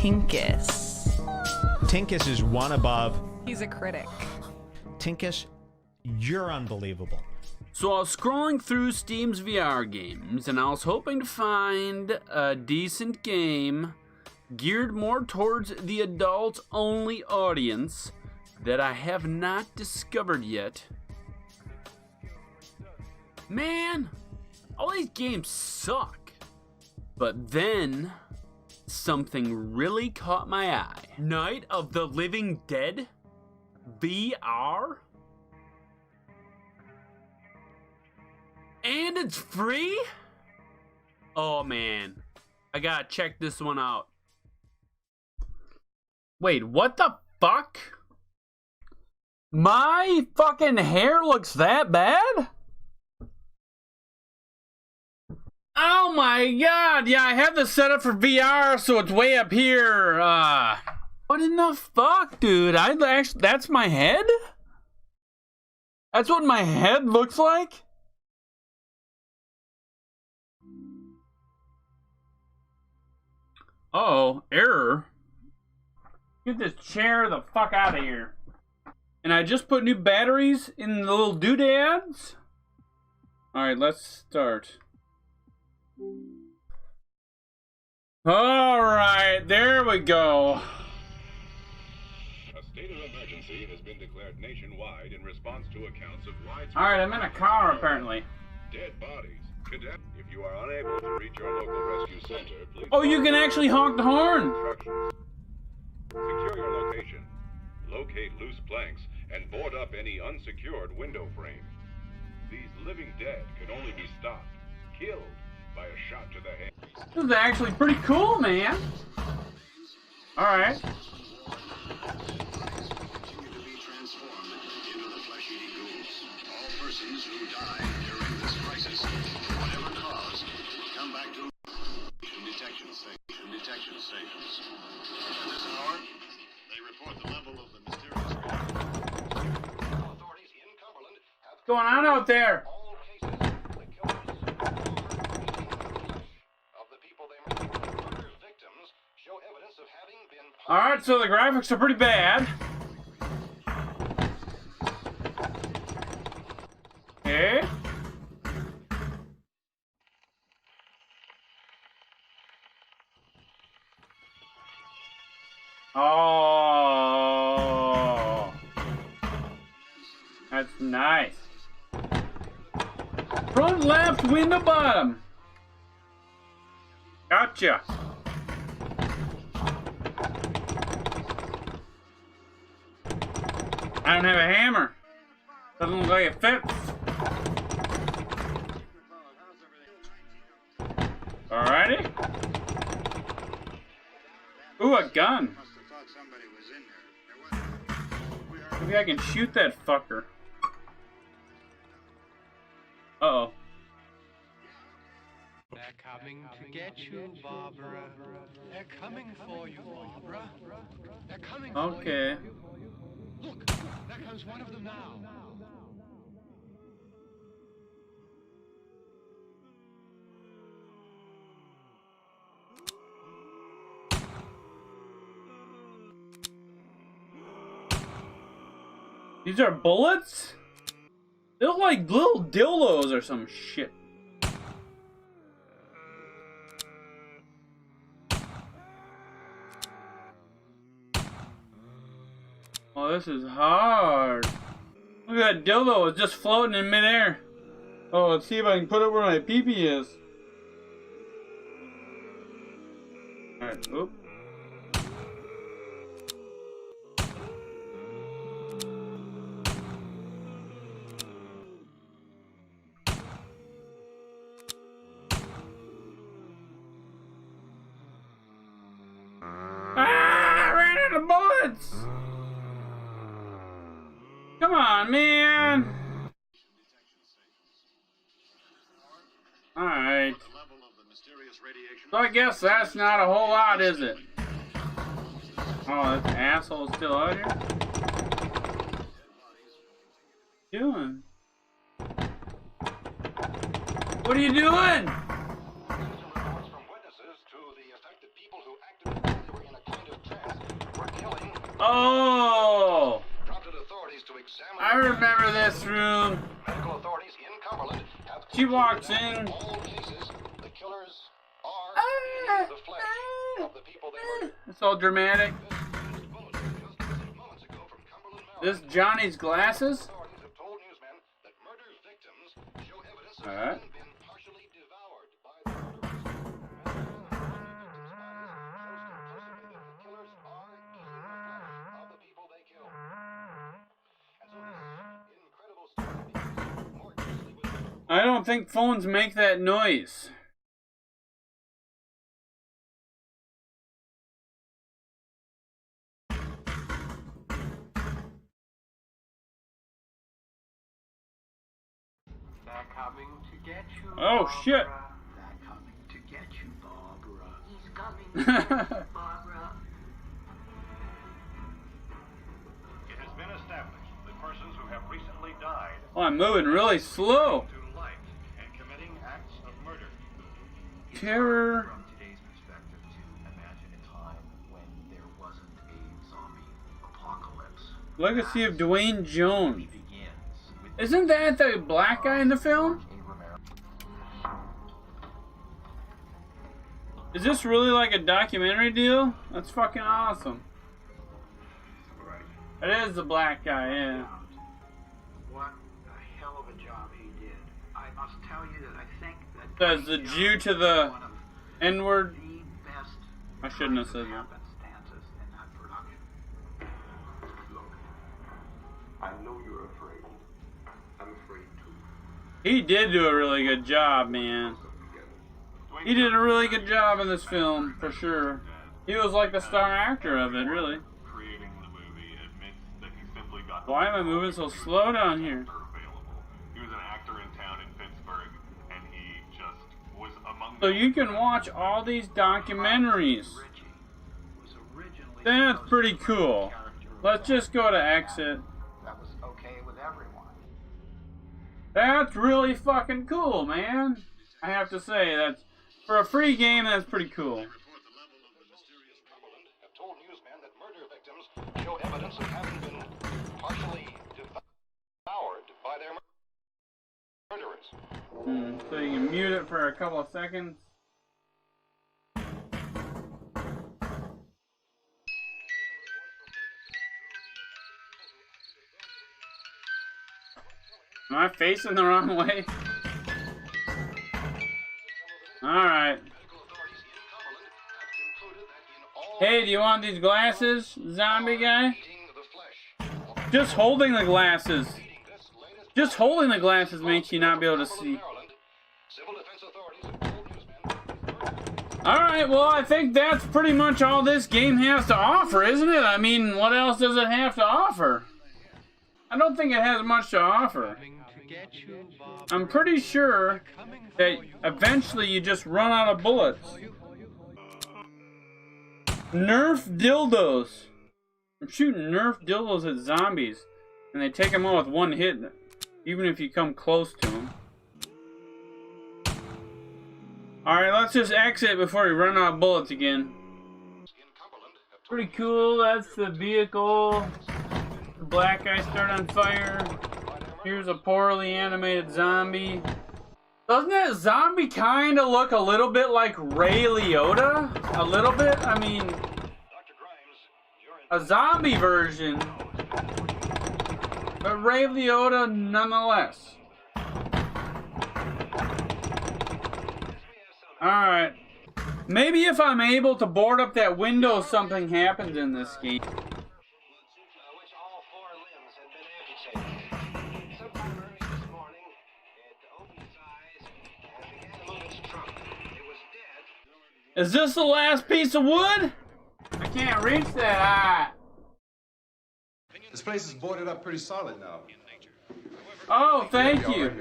Tinkus. Tinkus is one above. He's a critic. Tinkus, you're unbelievable. So I was scrolling through Steam's VR games, and I was hoping to find a decent game geared more towards the adult-only audience that I have not discovered yet. Man, all these games suck. But then, something really caught my eye. Night of the Living Dead? VR? And it's free? Oh man, I gotta check this one out. Wait, what the fuck? My fucking hair looks that bad? Oh my god, yeah, I have this set up for VR, so it's way up here. What in the fuck, dude? That's my head? That's what my head looks like? Uh-oh, error. Get this chair the fuck out of here. And I just put new batteries in the little doodads. Alright, let's start. Alright, there we go. A state of emergency has been declared nationwide in response to accounts of widespread... Alright, I'm in a car apparently. ...dead bodies. If you are unable to reach your local rescue center, please... Oh, you can actually honk the horn! Secure your location. Locate loose planks and board up any unsecured window frame. These living dead can only be stopped, killed, by a shot to the head. This is actually pretty cool, man. Alright. All persons who die during this crisis, whatever cause, come back to detection stations. At this hour, they report the level of the mysterious authorities in Cumberland have What's going on out there? all cases. The killers of the people they murdered victims show evidence of having been... Alright, so the graphics are pretty bad. Okay. Oh, that's nice. Front left, window bottom. Gotcha. I don't have a hammer. Doesn't look like it fits. Alrighty. Ooh, a gun. Maybe I can shoot that fucker. Uh-oh. They're coming to get you, Barbara. They're coming for you, Barbara. They're coming for you. Okay. Look, there comes one of them now. These are bullets? They look like little dildos or some shit. Oh, this is hard. Look at that dildo, it's just floating in midair. Oh, let's see if I can put it where my pee-pee is. Alright, oop. Ah, I ran out of bullets! Come on, man! Alright. So I guess that's not a whole lot, is it? Oh, this asshole's still out here? What are you doing? What are you doing? From witnesses to the effect that people who acted while they were in a Oh! Prompted authorities to examine. I remember this room. Medical authorities in Cumberland have She walks in. in all cases the killers are in the flesh of the people they murdered. It's all dramatic. Moments ago from Cumberland, This Maryland, Johnny's glasses. authorities have told newsmen that murder victims show evidence of All right. having been partially devoured by the murderers. The killers are eating the flesh of the people they killed. And so this incredible story begins more closely with I don't think phones make that noise. They're coming to get you. Oh, Barbara. shit. They're coming to get you, Barbara. He's coming to get you, Barbara. It has been established that persons who have recently died Oh, I'm moving really slow. to life and committing acts of murder. Terror. From today's perspective to imagine a time when there wasn't a zombie apocalypse. Legacy of Dwayne Jones. Begins with Isn't that the black guy in the film? A. Romero. Is this really like a documentary deal? That's fucking awesome. It is the black guy, yeah. What a hell of a job he did. I must tell you that I think that Says the Jew to the one of N-word. the best I shouldn't have said that. happenstances in that production. Look, I know you're afraid. I'm afraid too. He did do a really good job, man. He did a really good job in this film, for sure. He was like the star actor of it, really. Creating the movie admits that he simply got Why am I moving so slow down here? available. He was an actor in town in Pittsburgh, and he just was among So you can watch all these documentaries. Richie was originally That's supposed pretty to be cool. the character of Let's just go to exit. that was okay with everyone. That's really fucking cool, man. I have to say, that's for a free game, that's pretty cool. report the level of the mysterious Cumberland have told newsmen that murder victims show evidence of having been partially devoured by their murderers. So you can mute it for a couple of seconds. Am I facing the wrong way? Alright. Medical authorities in Cumberland have concluded that in all Hey, do you want these glasses, zombie guy? eating the flesh of Just holding the glasses. this latest Just holding the glasses makes you not be able to see. Maryland, civil defense authorities have told newsmen Alright, well, I think that's pretty much all this game has to offer, isn't it? I mean, what else does it have to offer? I don't think it has much to offer. Coming to get you, Barbara. I'm pretty sure Coming for that you. eventually you just run out of bullets. Nerf dildos. I'm shooting Nerf dildos at zombies, and they take them out with one hit, even if you come close to them. Alright, let's just exit before we run out of bullets again. in Cumberland have told Pretty cool, that's the vehicle. The black guy started on fire. Here's a poorly animated zombie. Doesn't that zombie kind of look a little bit like Ray Liotta? A little bit? I mean, Dr. Grimes, you're in a zombie version. But Ray Liotta nonetheless. Alright. Maybe if I'm able to board up that window, something happens in this game. which all 4 limbs had been amputated. Sometime early this morning, it opened its eyes and began to move its trunk. It was dead. Is this the last piece of wood? I can't reach that high. This place is boarded up pretty solid now. Oh, thank you.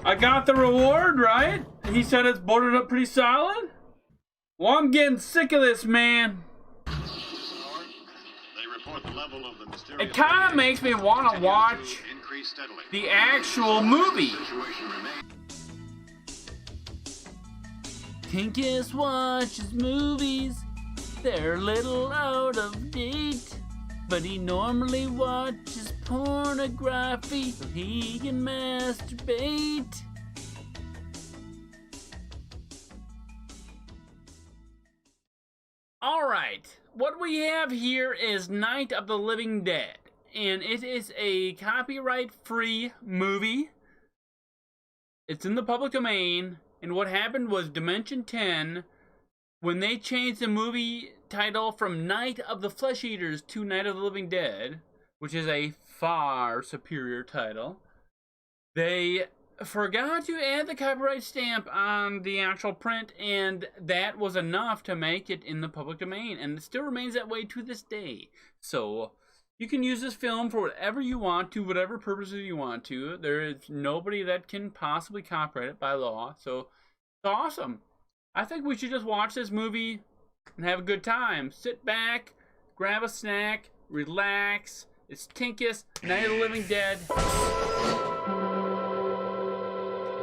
I got the reward, right? He said it's boarded up pretty solid? Well, I'm getting sick of this, man. This hour, they report the level of the mysterious It kind of makes me want to watch increase steadily. the actual movie. Situation remains. Tinkus watches movies. They're a little out of date, but he normally watches pornography so he can masturbate. Alright, what we have here is Night of the Living Dead, and it is a copyright-free movie. It's in the public domain, and what happened was Dimension 10, when they changed the movie title from Night of the Flesh Eaters to Night of the Living Dead, which is a far superior title, they forgot to add the copyright stamp on the actual print, and that was enough to make it in the public domain, and it still remains that way to this day. So you can use this film for whatever you want to, whatever purposes you want to. There is nobody that can possibly copyright it by law, so it's awesome. I think we should just watch this movie and have a good time. Sit back, grab a snack, relax. It's Tinkus, Night of the Living Dead.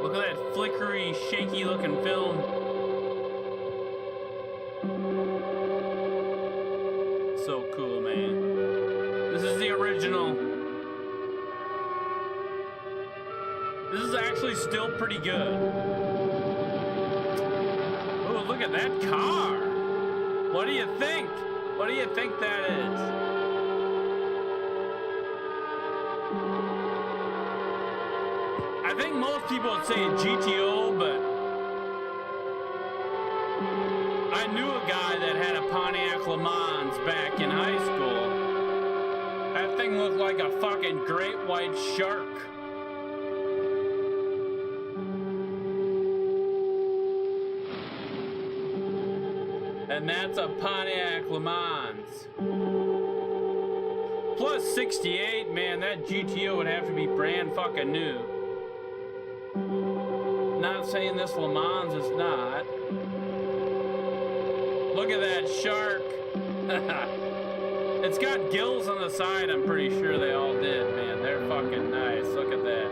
Look at that flickery, shaky looking film. So cool, man. This is the original. This is actually still pretty good. Oh, look at that car. What do you think? What do you think that is? I think most people would say GTO, but I knew a guy that had a Pontiac Le Mans back in high school. That thing looked like a fucking great white shark. And that's a Pontiac Le Mans. Plus 68, man, that GTO would have to be brand fucking new. Not saying this Le Mans is not. Look at that shark. It's got gills on the side, I'm pretty sure they all did, man. They're fucking nice. Look at that.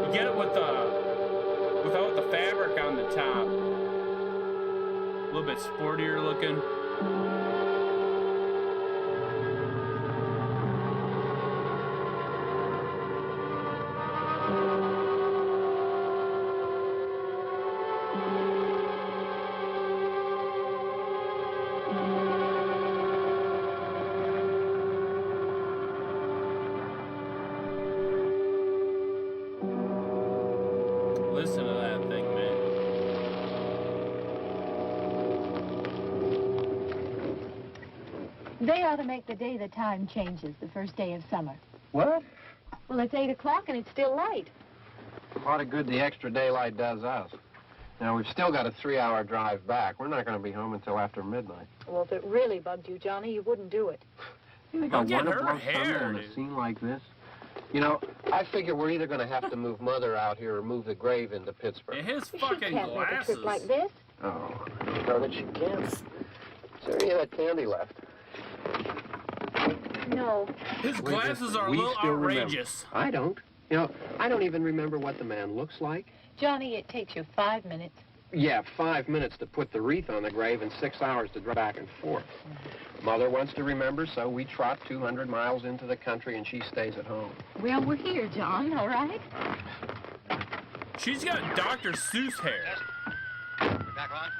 You get it with without the fabric on the top. A little bit sportier looking. Listen to that thing, man. They ought to make the day the time changes, the first day of summer. What? Well, it's 8 o'clock and it's still light. A lot of good the extra daylight does us. Now, we've still got a 3-hour drive back. We're not going to be home until after midnight. Well, if it really bugged you, Johnny, you wouldn't do it. You think I want to blow thunder in a scene like this? You know, I figure we're either going to have to move Mother out here or move the grave into Pittsburgh. His She fucking can't make a glasses. trip like this. Oh, darn it, she can't. Is there any of that candy left? No. His glasses are a We little still remember. outrageous. I don't. You know, I don't even remember what the man looks like. Johnny, it takes you 5 minutes. Yeah, 5 minutes to put the wreath on the grave and 6 hours to drive back and forth. Mother wants to remember, so we trot 200 miles into the country and she stays at home. Well, we're here, John, all right? She's got Dr. Seuss hair. We're back on?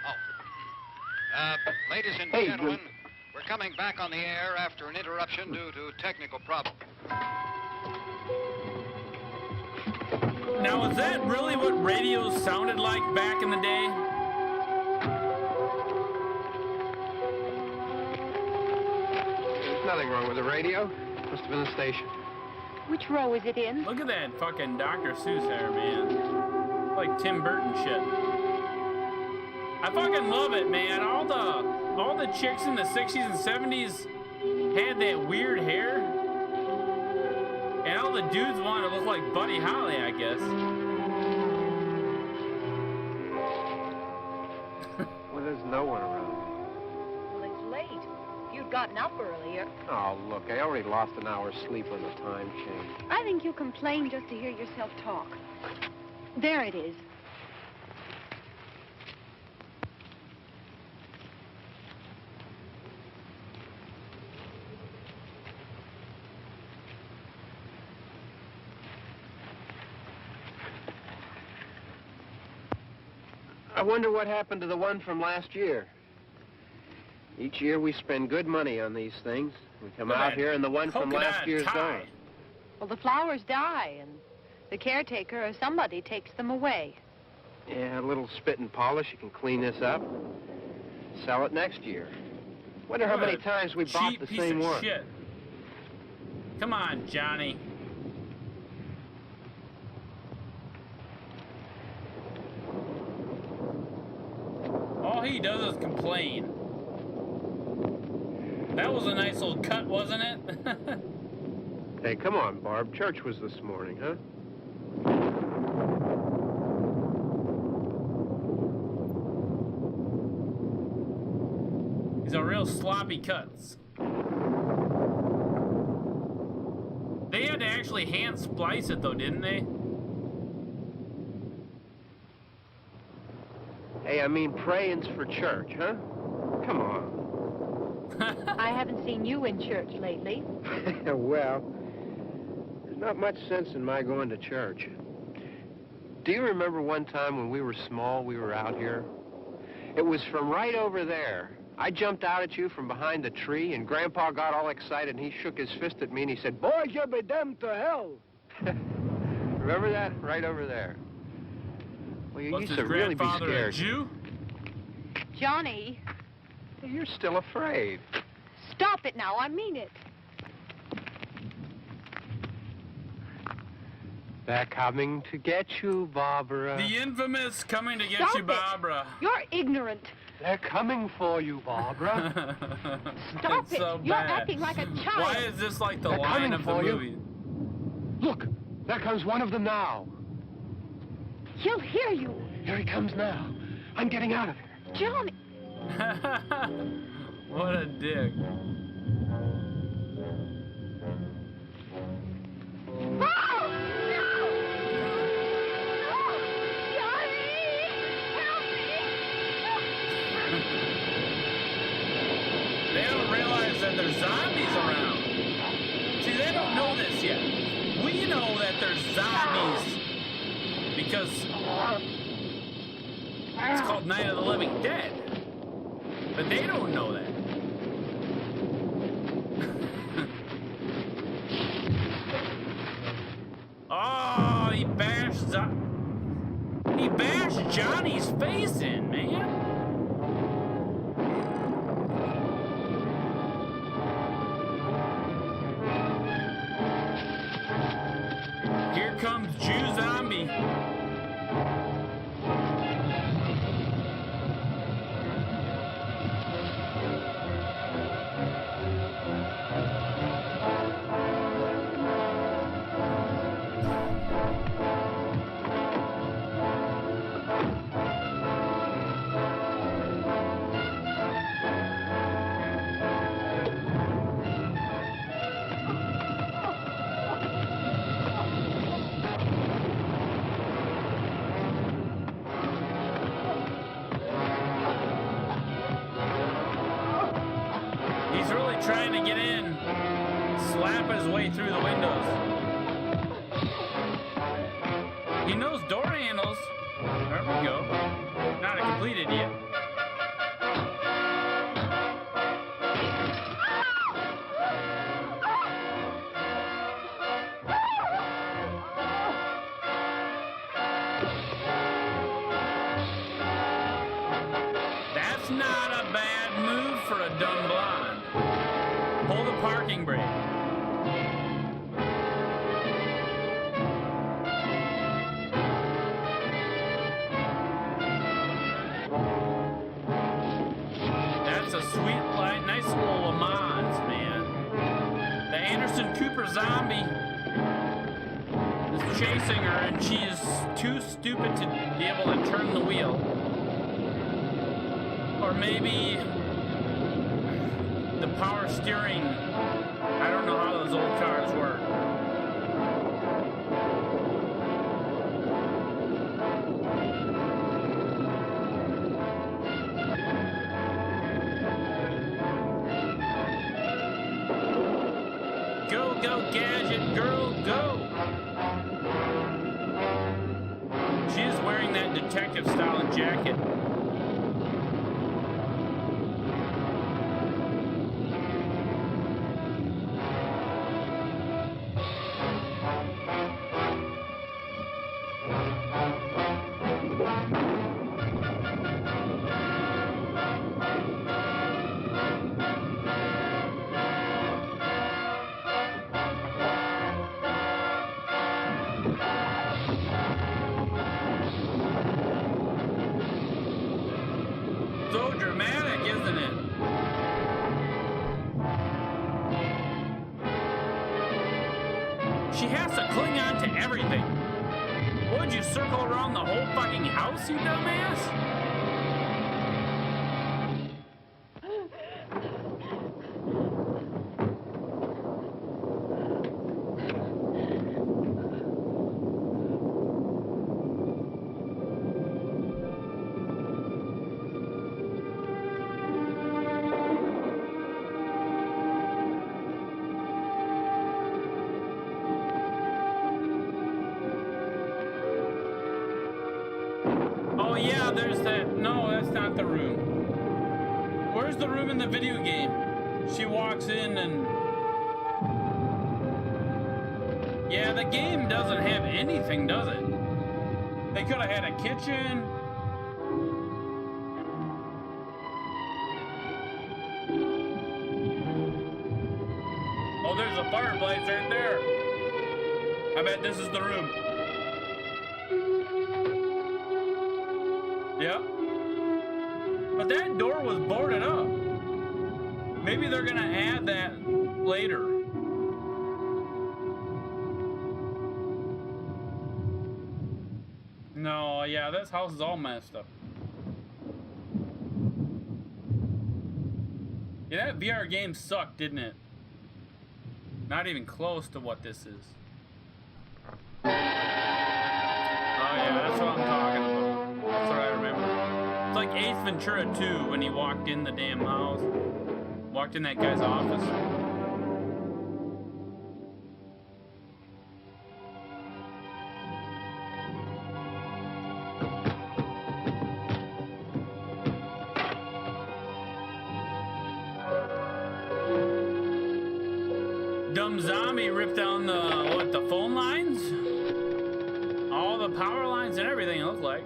Oh. Ladies and Hey, gentlemen, we're coming back on the air after an interruption due to technical problem. Now, is that really what radios sounded like back in the day? There's nothing wrong with the radio. Must have been the station. Which row is it in? Look at that fucking Dr. Seuss hair, man. Like Tim Burton shit. I fucking love it, man. All the chicks in the 60s and 70s had that weird hair. And all the dudes wanted to look like Buddy Holly, I guess. Well, there's no one around. Well, it's late. If you'd gotten up earlier. Oh, look, I already lost an hour's sleep on the time change. I think you complain just to hear yourself talk. There it is. I wonder what happened to the one from last year. Each year we spend good money on these things. We come out here and the one from last year's gone. Well, the flowers die, and the caretaker or somebody takes them away. Yeah, a little spit and polish. You can clean this up. Sell it next year. Wonder how many times we bought the same one. Shit. Come on, Johnny. All he does is complain. That was a nice little cut, wasn't it? Hey, come on, Barb. Church was this morning, huh? These are real sloppy cuts. They had to actually hand splice it though, didn't they? Hey, I mean praying's for church, huh? Come on. I haven't seen you in church lately. Well, there's not much sense in my going to church. Do you remember one time when we were small, we were out here? It was from right over there. I jumped out at you from behind the tree, and Grandpa got all excited, and he shook his fist at me, and he said, "Boys, you'll be damned to hell." Remember that? Right over there. Well, you used to really be scared. A Jew? Johnny. You're still afraid. Stop it now. I mean it. They're coming to get you, Barbara. The infamous coming to get Stop you, Barbara. You're ignorant. They're coming for you, Barbara. Stop It's it. so You're bad. acting like a child. Why is this like the They're line coming of the for you. movie? Look, there comes one of them now. He'll hear you. Here he comes now. I'm getting out of here. Johnny. What a dick. They don't realize that there's zombies around. See, they don't know this yet. We know that there's zombies because it's called Night of the Living Dead. But they don't know that. Oh, he bashed Johnny's face in, man. Here comes Jew Zombie. He's really trying to get in, slap his way through the windows. He knows door handles. There we go. Not completed yet. That's not a bad move for a dumb blonde. Pull the parking brake. That's a sweet, light, nice little Le Mans, man. The Anderson Cooper zombie is chasing her, and she is too stupid to be able to turn the wheel. Or maybe the power steering. I don't know how those old cars work. Go, go, Gadget girl, go! She is wearing that detective style and jacket. So dramatic, isn't it? She has to cling on to everything. Would you circle around the whole fucking house, you dumbass? Oh yeah, there's that. No, that's not the room. Where's the room in the video game? She walks in and... Yeah, the game doesn't have anything, does it? They could have had a kitchen. Oh, there's a fireplace right there. I bet this is the room. Yep. But that door was boarded up. Maybe they're gonna add that later. No, yeah, this house is all messed up. Yeah, that VR game sucked, didn't it? Not even close to what this is. Oh yeah, that's what I'm talking about. That's what I remember. It's like Ace Ventura 2 when he walked in the damn house. Walked in that guy's office. Dumb zombie ripped down the phone lines? All the power lines and everything, it looks like.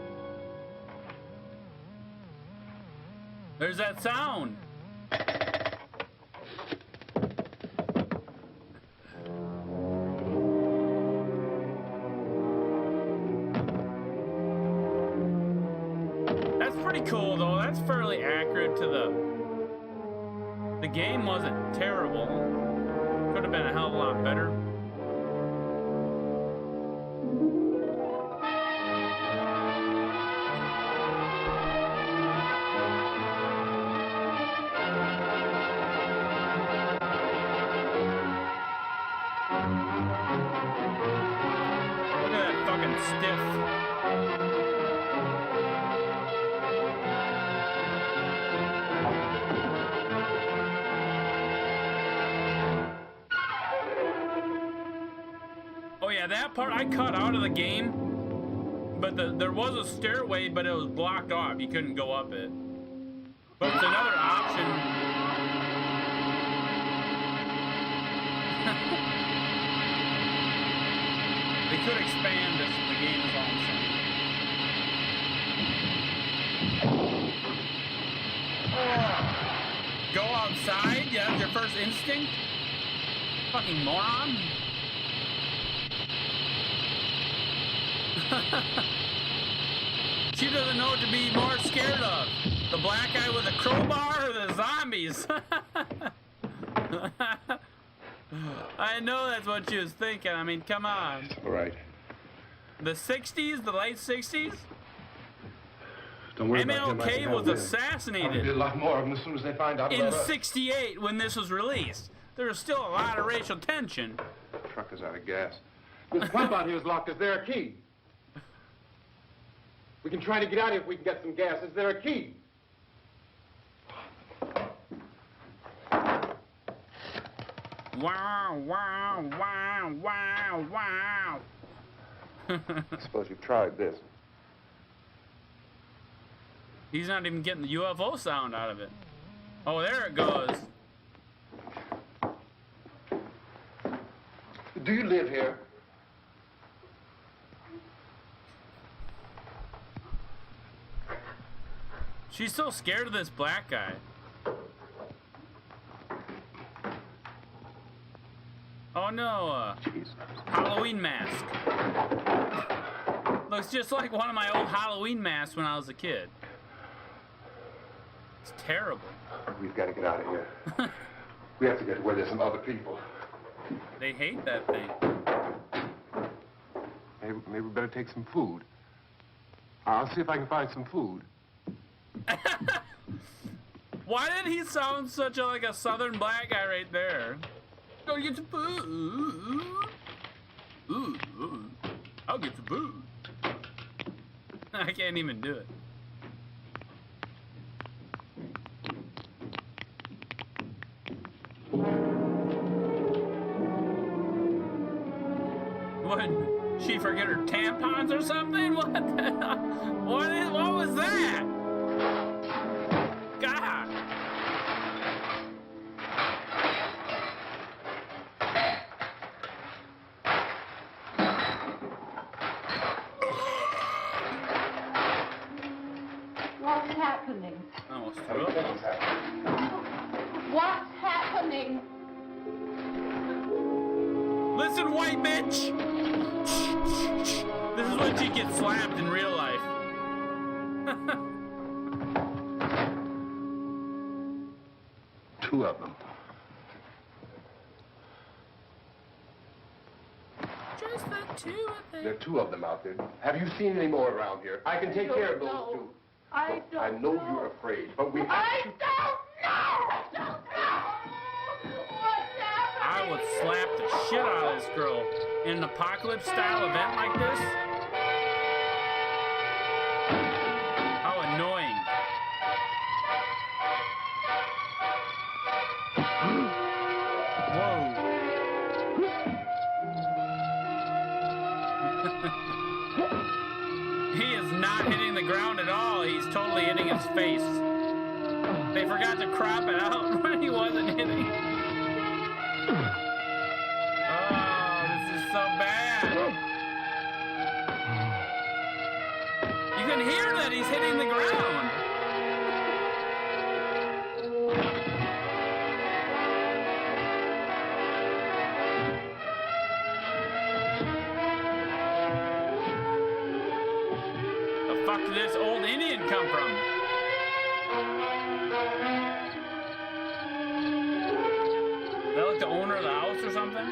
There's that sound. That's pretty cool though. That's fairly accurate to the game wasn't terrible. Could have been a hell of a lot better. Look at that fucking stiff. Oh yeah, that part I cut out of the game, but there was a stairway, but it was blocked off. You couldn't go up it. But it's another option. They could expand this. The game is all I'm saying. Oh. Go outside? Yeah, that's your first instinct? Fucking moron. She doesn't know what to be more scared of. The black guy with a crowbar or the zombies? I know that's what she was thinking. I mean, come on. All right. The 60s? The late 60s? Don't worry about him. MLK was There'll assassinated be a lot more of them as soon as they find out in about us. '68 when this was released. There was still a lot of racial tension. The truck is out of gas. This pump out here is locked. Is there a key? We can try to get out of here if we can get some gas. Is there a key? Wow, wow, wow, wow, wow. I suppose you've tried this. He's not even getting the UFO sound out of it. Oh, there it goes. Do you live here? She's so scared of this black guy. Oh no, Halloween mask. Looks just like one of my old Halloween masks when I was a kid. It's terrible. We've got to get out of here. We have to get to where there's some other people. They hate that thing. Maybe we better take some food. I'll see if I can find some food. Why did he sound such like a southern black guy right there? Go get some food. Ooh. I'll get some food. I can't even do it. What? She forget her tampons or something? What the hell? What was that? God. What's happening? I almost threw up. What's happening? Listen, white bitch! This is when she gets slapped in real life. Two of them. Just the two of them. There are two of them out there. Have you seen any more around here? I can take care of those two. I don't I know you're afraid, but we have to... I don't know! What's happening? I would slap the shit out of this girl in an apocalypse-style event like this. How annoying. He is not hitting the ground at all. He's totally hitting his face. They forgot to crop it out when he wasn't hitting. Oh, this is so bad. You can hear that he's hitting the ground. The fuck did this old Indian come from? Is that like the owner of the house or something?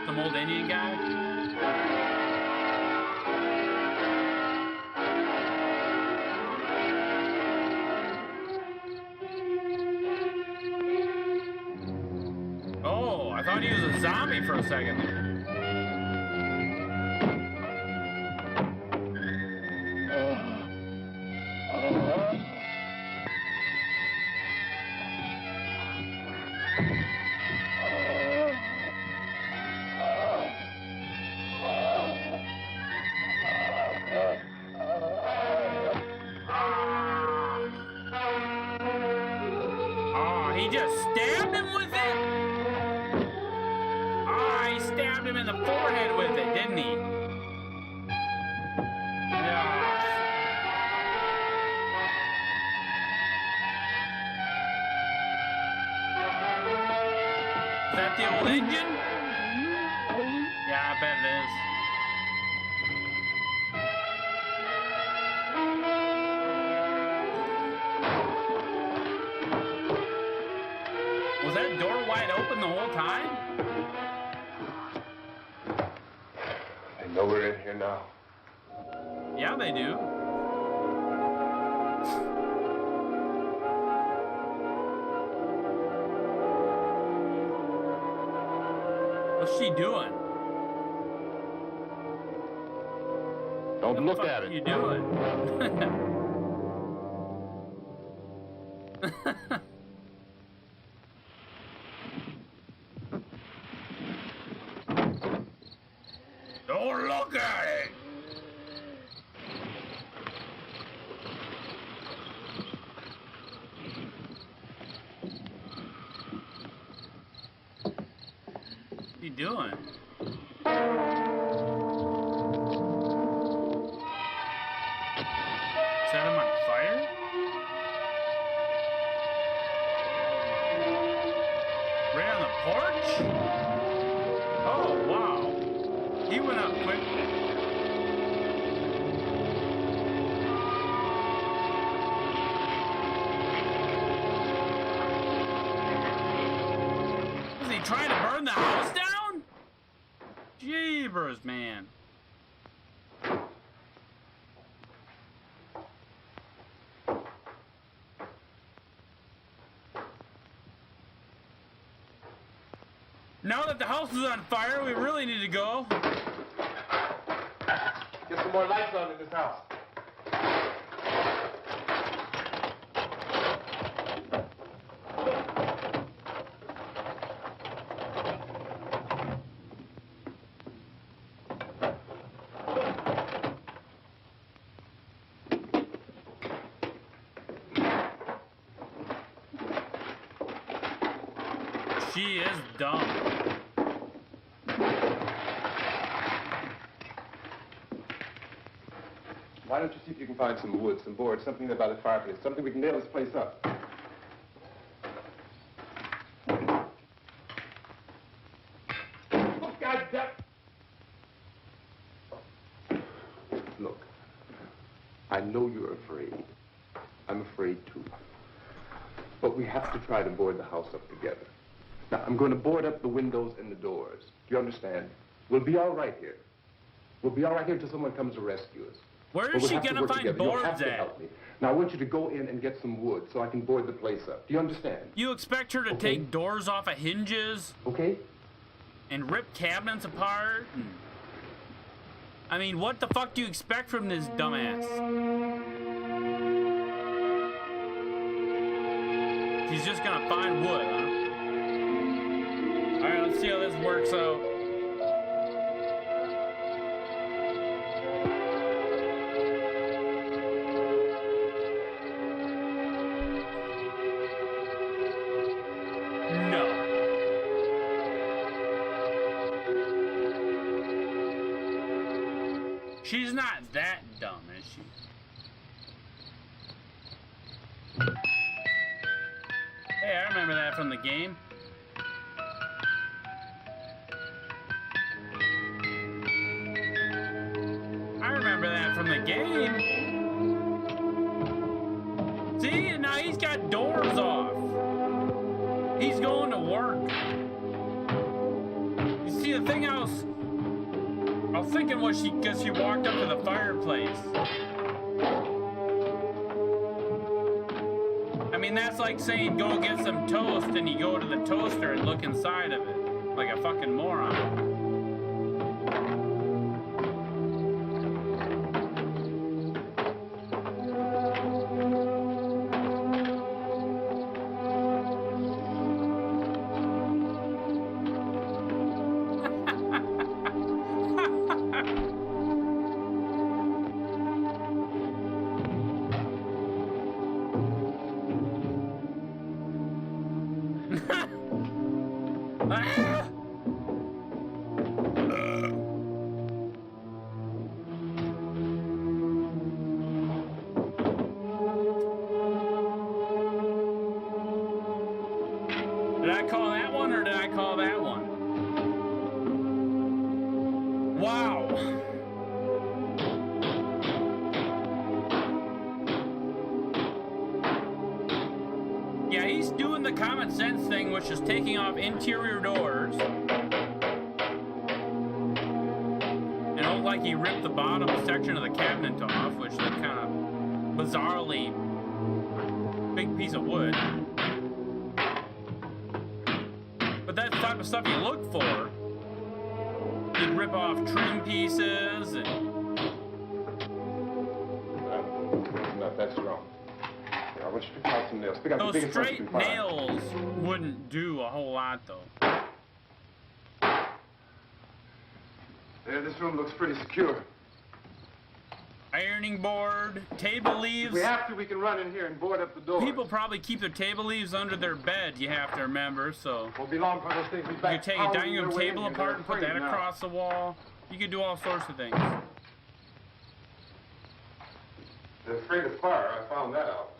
Some old Indian guy? Oh, I thought he was a zombie for a second there. He just stabbed him with it? Ah, he stabbed him in the forehead with it, didn't he? Yeah. Is that the old engine? Yeah, I bet it is. Was that door wide open the whole time? They know we're in here now. Yeah, they do. What's she doing? Don't look at What it. are you doing? Don't look at it! doing? Set him on fire? Right on the porch? Oh, wow. He went up quick. Was he trying to burn the house down? Jeebers, man. Now that the house is on fire, we really need to go. Get some more lights on in this house. She is dumb. Why don't you see if you can find some wood, some board, something there by the fireplace, something we can nail this place up. Oh, God damn. Look, I know you're afraid. I'm afraid too. But we have to try to board the house up together. Now, I'm going to board up the windows and the doors. Do you understand? We'll be all right here. We'll be all right here until someone comes to rescue us. Where But is we'll she have to gonna work find together. You'll boards have to at? help me. Now, I want you to go in and get some wood so I can board the place up. Do you understand? You expect her to take doors off of hinges? Okay. And rip cabinets apart? I mean, what the fuck do you expect from this dumbass? She's just gonna find wood, huh? Alright, let's see how this works out. No. She's not that dumb, is she? Hey, I remember that from the game. I remember that from the game. See, and now he's got doors off. He's going to work. You see, the thing I was thinking was because she walked up to the fireplace. I mean, that's like saying go get some toast and you go to the toaster and look inside of it like a fucking moron. Did I call that one or did I call that one? Wow. Yeah, he's doing the common sense thing, which is taking off interior doors. And it looked like he ripped the bottom section of the cabinet off, which looked kind of bizarrely big piece of wood. But that's the type of stuff you look for. You'd rip off trim pieces and... Not that strong. I want you to pick out some nails. Pick out the Those biggest ones you straight can find. nails wouldn't do a whole lot, though. Yeah, this room looks pretty secure. Ironing board, table leaves. If we have to, we can run in here and board up the door. People probably keep their table leaves under their bed, you have to remember, so. Won't be long for those things. You could take a dining room table apart and put that across the wall. You could do all sorts of things. They're afraid of fire. I found that out.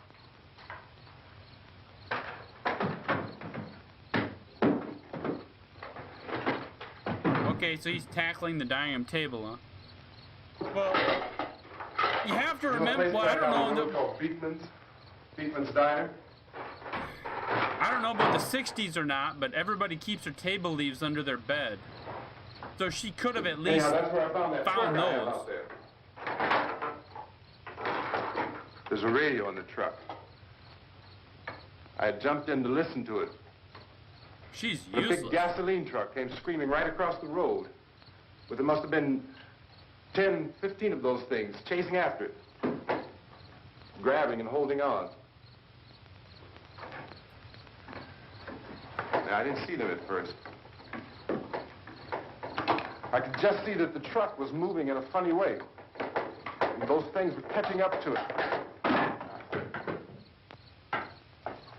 Okay, so he's tackling the dining room table, huh? Well, you have to remember. Well, I don't know. Called Beekman's Diner. I don't know about the '60s or not, but everybody keeps their table leaves under their bed. So she could have at least that's where I found that found truck I have those. out there. There's a radio in the truck. I had jumped in to listen to it. She's The useless. big gasoline truck came screaming right across the road. But there must have been 10, 15 of those things chasing after it. Grabbing and holding on. Now, I didn't see them at first. I could just see that the truck was moving in a funny way. And those things were catching up to it.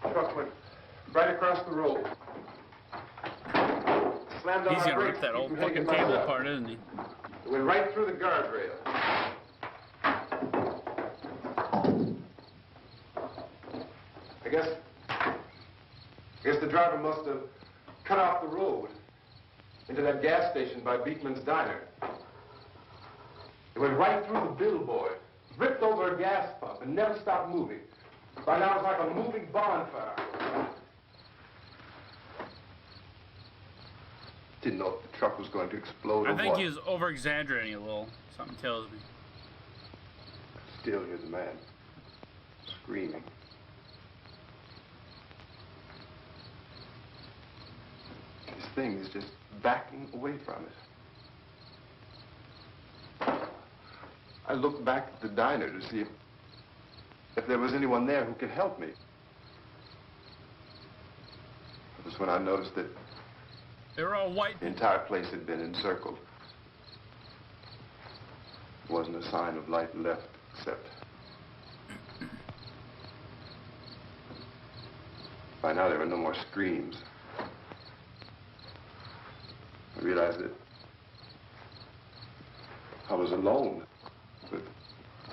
The truck went right across the road. Slammed on He's my gonna brakes rip that to old keep fucking from hitting table myself. apart, isn't he? It went right through the guardrail. I guess the driver must have cut off the road into that gas station by Beekman's Diner. It went right through the billboard, ripped over a gas pump, and never stopped moving. By now, it's like a moving bonfire. Didn't know if the truck was going to explode or I think what. he was over-exaggerating a little. Something tells me. Still, here's a man screaming. This thing is just backing away from it. I looked back at the diner to see if there was anyone there who could help me. It was when I noticed that they were all white. the entire place had been encircled. There wasn't a sign of light left, except by now there were no more screams. I realized that I was alone with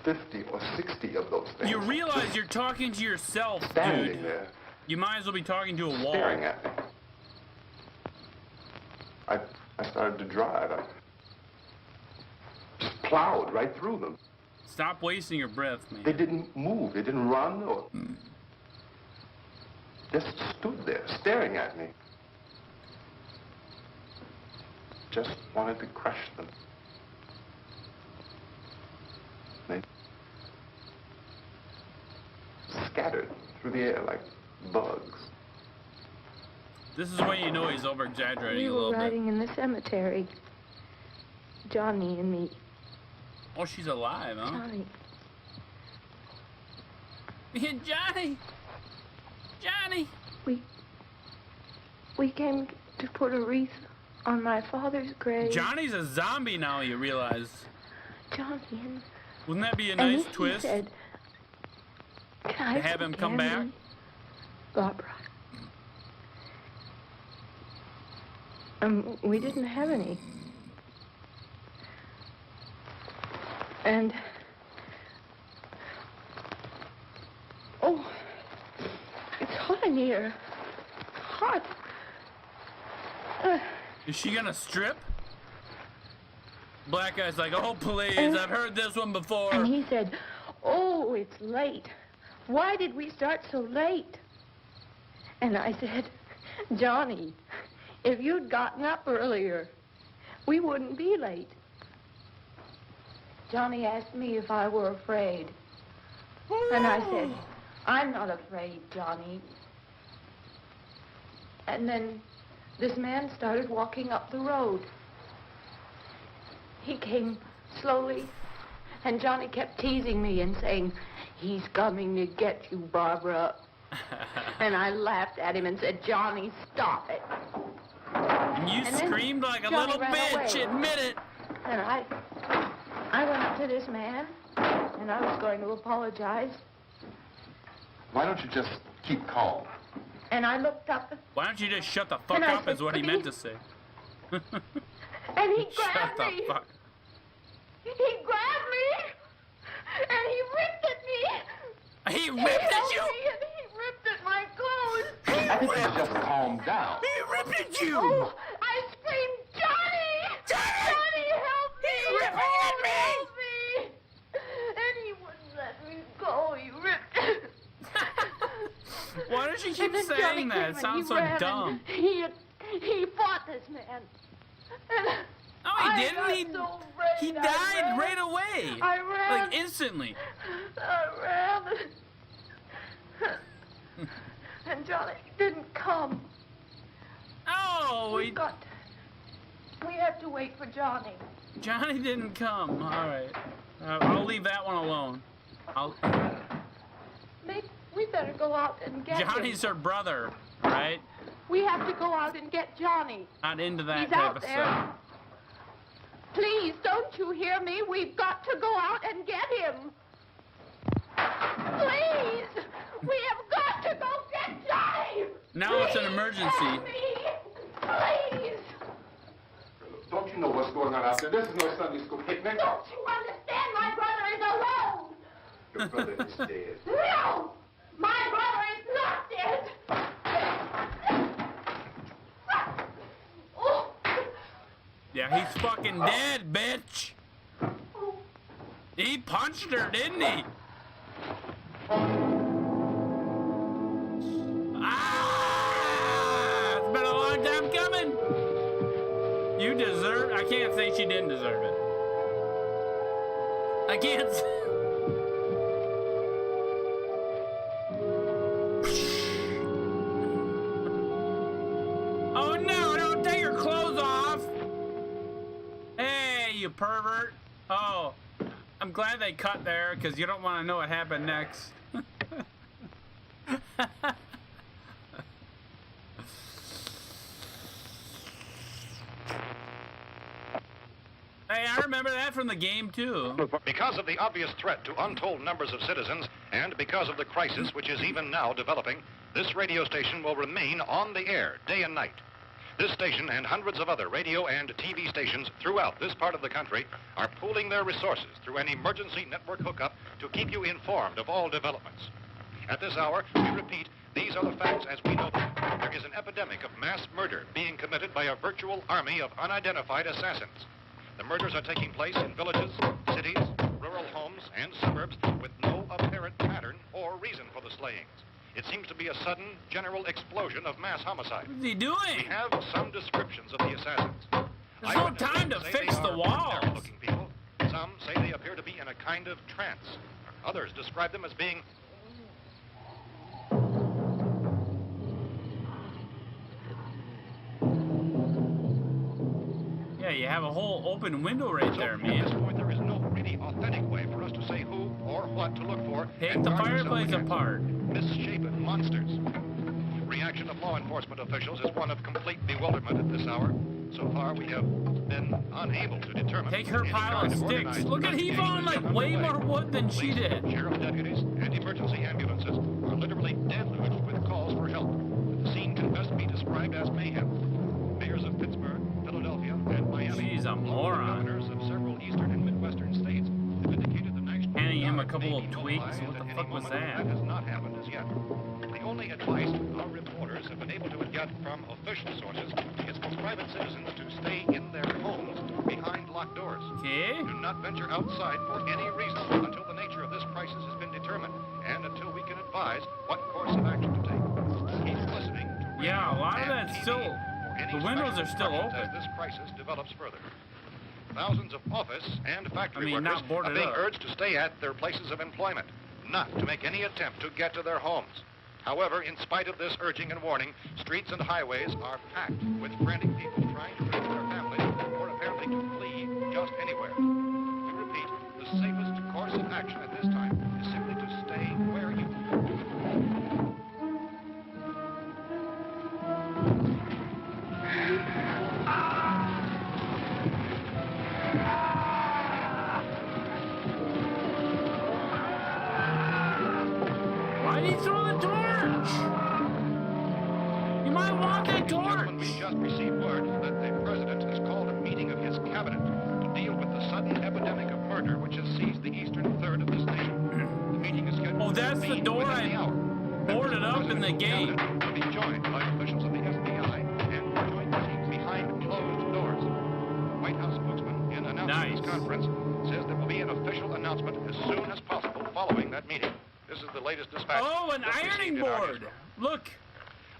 50 or 60 of those things. You realize you're talking to yourself, standing dude. there, You might as well be talking to a wall. staring at me. I started to drive. I just plowed right through them. Stop wasting your breath, man. They didn't move. They didn't run or just stood there staring at me. Just wanted to crush them. They scattered through the air like bugs. This is when you know he's over-exaggerating We a were little bit. riding in the cemetery. Johnny and me. Oh, she's alive, huh? Johnny. Johnny! Johnny! We came to put a wreath on my father's grave. Johnny's a zombie now, you realize. Johnny and... Wouldn't that be a and nice he twist? Said, can I To have him come back? candy, Barbara. We didn't have any. And... Oh, it's hot in here. Hot. Is she gonna strip? Black guy's like, oh please, I've heard this one before. And he said, oh, it's late. Why did we start so late? And I said, Johnny, if you'd gotten up earlier, we wouldn't be late. Johnny asked me if I were afraid. And I said, I'm not afraid, Johnny. And then this man started walking up the road. He came slowly, and Johnny kept teasing me and saying, he's coming to get you, Barbara. And I laughed at him and said, Johnny, stop it. You And then screamed like a Johnny little ran bitch, away. admit it. And I went up to this man, And I was going to apologize. Why don't you just keep calm? And I looked up. Why don't you just shut the fuck And I up is said, what he meant to say. And he Shut grabbed the me. fuck. He grabbed me. And he ripped at me. He ripped at held you? me and he ripped at my clothes. I think you should just calm down. He ripped at you! Oh, I screamed, Johnny! Johnny, help me! He's ripping at me! Help me! And he wouldn't let me go. He ripped. Why does she keep And then Johnny saying that? came It and sounds he so ran dumb. and He fought this man. And No, he I didn't. got He, so afraid. he I died ran. right away. I ran. Like instantly. I ran. And Johnny didn't come. Oh, We have to wait for Johnny. Johnny didn't come. All right. I'll leave that one alone. Maybe we better go out and get Johnny's him. her brother, right? We have to go out and get Johnny. Not into that He's type out of there. stuff. Please, don't you hear me? We've got to go out and get him. Please! We have got to go get Johnny! Now it's an emergency. Help me! Please! Don't you know what's going on out there? This is no Sunday school picnic. Don't you understand? My brother is alone! Your brother is dead. No! My brother is not dead! Oh. Yeah, he's fucking dead, bitch. He punched her, didn't he? Ah! It's been a long time coming. You deserve. I can't say she didn't deserve it. I can't. Oh no! Don't take your clothes off. Hey, you pervert. Oh, I'm glad they cut there because you don't want to know what happened next. Hey, I remember that from the game too. Because of the obvious threat to untold numbers of citizens, and because of the crisis which is even now developing, this radio station will remain on the air day and night. This station and hundreds of other radio and TV stations throughout this part of the country are pooling their resources through an emergency network hookup to keep you informed of all developments. At this hour, we repeat, these are the facts as we know them. There is an epidemic of mass murder being committed by a virtual army of unidentified assassins. The murders are taking place in villages, cities, rural homes, and suburbs with no apparent pattern or reason for the slayings. It seems to be a sudden, general explosion of mass homicide. What's he doing? We have some descriptions of the assassins. There's no time to fix the walls. Looking people. Some say they appear to be in a kind of trance. Others describe them as being Yeah, you have a whole open window right there, man. At this point, there is no really authentic way for us to say who or what to look for. Take the fireplace apart. Misshapen monsters. Reaction of law enforcement officials is one of complete bewilderment at this hour. So far, we have been unable to determine. Take her any pile kind of sticks. organized Look at he investigation found like is way underway. more wood than she Police, did. Sheriff deputies and emergency ambulances are literally deluged with calls for help. The scene can best be described as mayhem. Mayors of Pittsburgh, Philadelphia, and Miami, She's a moron. governors of several eastern and midwestern states, have indicated the national Handing him a guard couple may of be tweaks. mobilized What at the any fuck was moment. that? That has not happened as yet. The only advice our reporters have been able to get from official sources is for private citizens to stay in their homes behind locked doors. Okay. Do not venture outside for any reason until the nature of this crisis has been determined and until we can advise what course of action to take. Keep listening to radio Yeah, a lot of and that's TV still. for any The windows special are still instructions open. as this crisis develops further. Thousands of office and factory I mean, workers not boarded are being up. urged to stay at their places of employment, not to make any attempt to get to their homes. However, in spite of this urging and warning, streets and highways are packed with frantic people trying to reach their families or apparently to flee just anywhere. We repeat, the safest course of action at this time is simply to stay where you did he throw the torch? You might want that torch. We just received word that the president has called a meeting of his cabinet to deal with the sudden epidemic of murder which has seized the eastern third of this nation. The meeting is scheduled. Oh, that's the door I boarded up in the gate. Will be joined by officials of the FBI and joint teams behind closed doors. White House spokesman, in announcing this conference, says there will be an official announcement as soon as possible following that meeting. This is the latest dispatch. Oh, an ironing board. Look.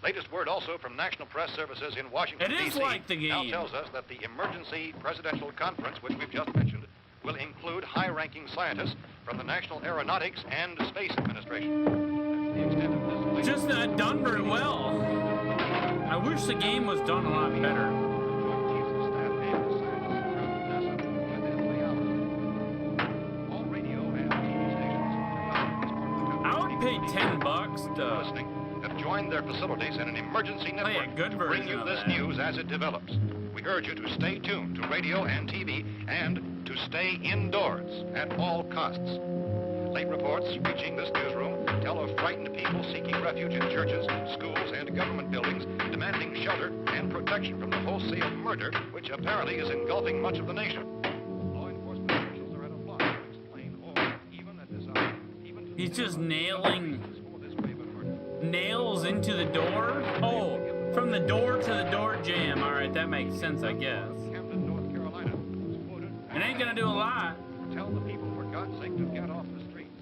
Latest word also from National Press Services in Washington, It is D.C. like the now game. tells us that the emergency presidential conference, which we've just mentioned, will include high-ranking scientists from the National Aeronautics and Space Administration. That's the extent of this latest. Just not done very well. I wish the game was done a lot better. I would pay $10 to listening have joined their facilities in an emergency play a network good to bring version you of this that. news as it develops. We urge you to stay tuned to radio and TV and to stay indoors at all costs. Late reports reaching this newsroom tell of frightened people seeking refuge in churches, schools, and government buildings, demanding shelter and protection from the wholesale murder which apparently is engulfing much of the nation. Law enforcement officials are at a loss to explain or even at this hour. He's just nailing nails into the door. Oh, from the door to the door jam. All right, that makes sense, I guess. Camden, North Carolina. It ain't gonna do a lot. Tell the people, for God's sake, to get off the streets.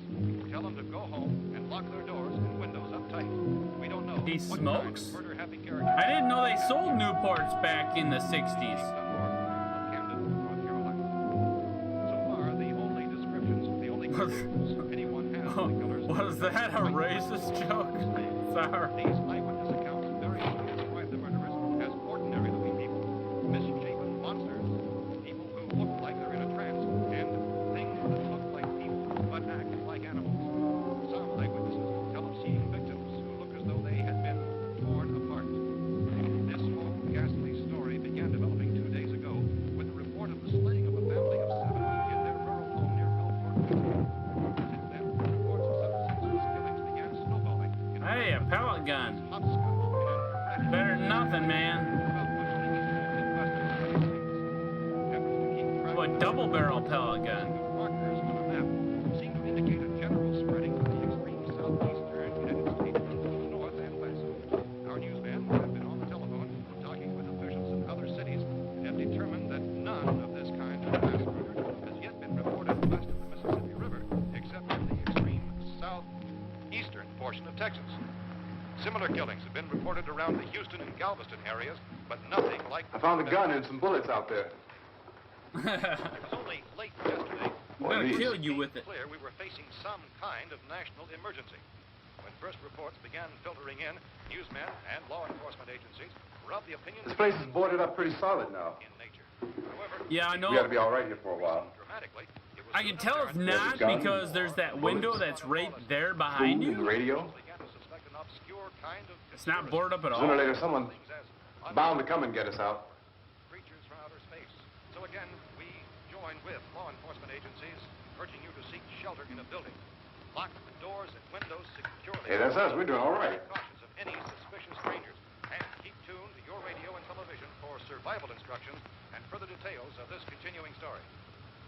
Tell them to go home and lock their doors and windows up tight. We don't know He what smokes? kind of murder-happy character. I didn't know they sold Newports back in the 60s. Camden, North Carolina. So far, the only descriptions, the only clues anyone has of the killer's Was that a racist joke? Sorry. These eyewitness accounts very much describe the murderers as ordinary-looking people, misshapen monsters, people who look like they're in a trance, and things that look like people but act like animals. Some eyewitnesses tell of seeing victims who look as though they had been torn apart. This whole ghastly story began developing 2 days ago with the report of the slaying of a family of 7 in their rural home near Gulfport. Since then, reports of such senseless killings began snowballing. Hey, a pellet gun. Better than nothing, man. Oh, a double barrel pellet gun. Markers on a map seem to indicate a general spreading of the extreme southeastern United States from the north and west. Our newsmen have been on the telephone talking with officials in other cities and have determined that none of this kind of mass murder has yet been reported west of the Mississippi River, except in the extreme southeastern portion of Texas. Similar killings have been reported around the Houston and Galveston areas, but nothing like... I found a gun and some bullets out there. It was only late yesterday. I'm gonna kill you with it. Clear we were facing some kind of national emergency. When first reports began filtering in, newsmen and law enforcement agencies were of the opinion This place is boarded up pretty solid now. in nature. However, Yeah, I know. We ought to be all right here for a while. dramatically, it was I can tell it's not gun, because there's that window that's right there behind Food and you. radio. began to suspect an obscure kind of It's not boarded up at Sooner or all. later, someone bound to come and get us out. creatures from outer space. So again, we join with law enforcement agencies, urging you to seek shelter in a building. Lock the doors and windows securely. Hey, that's us. We're doing all right. Cautious of any suspicious strangers, and keep tuned to your radio and television for survival instructions and further details of this continuing story.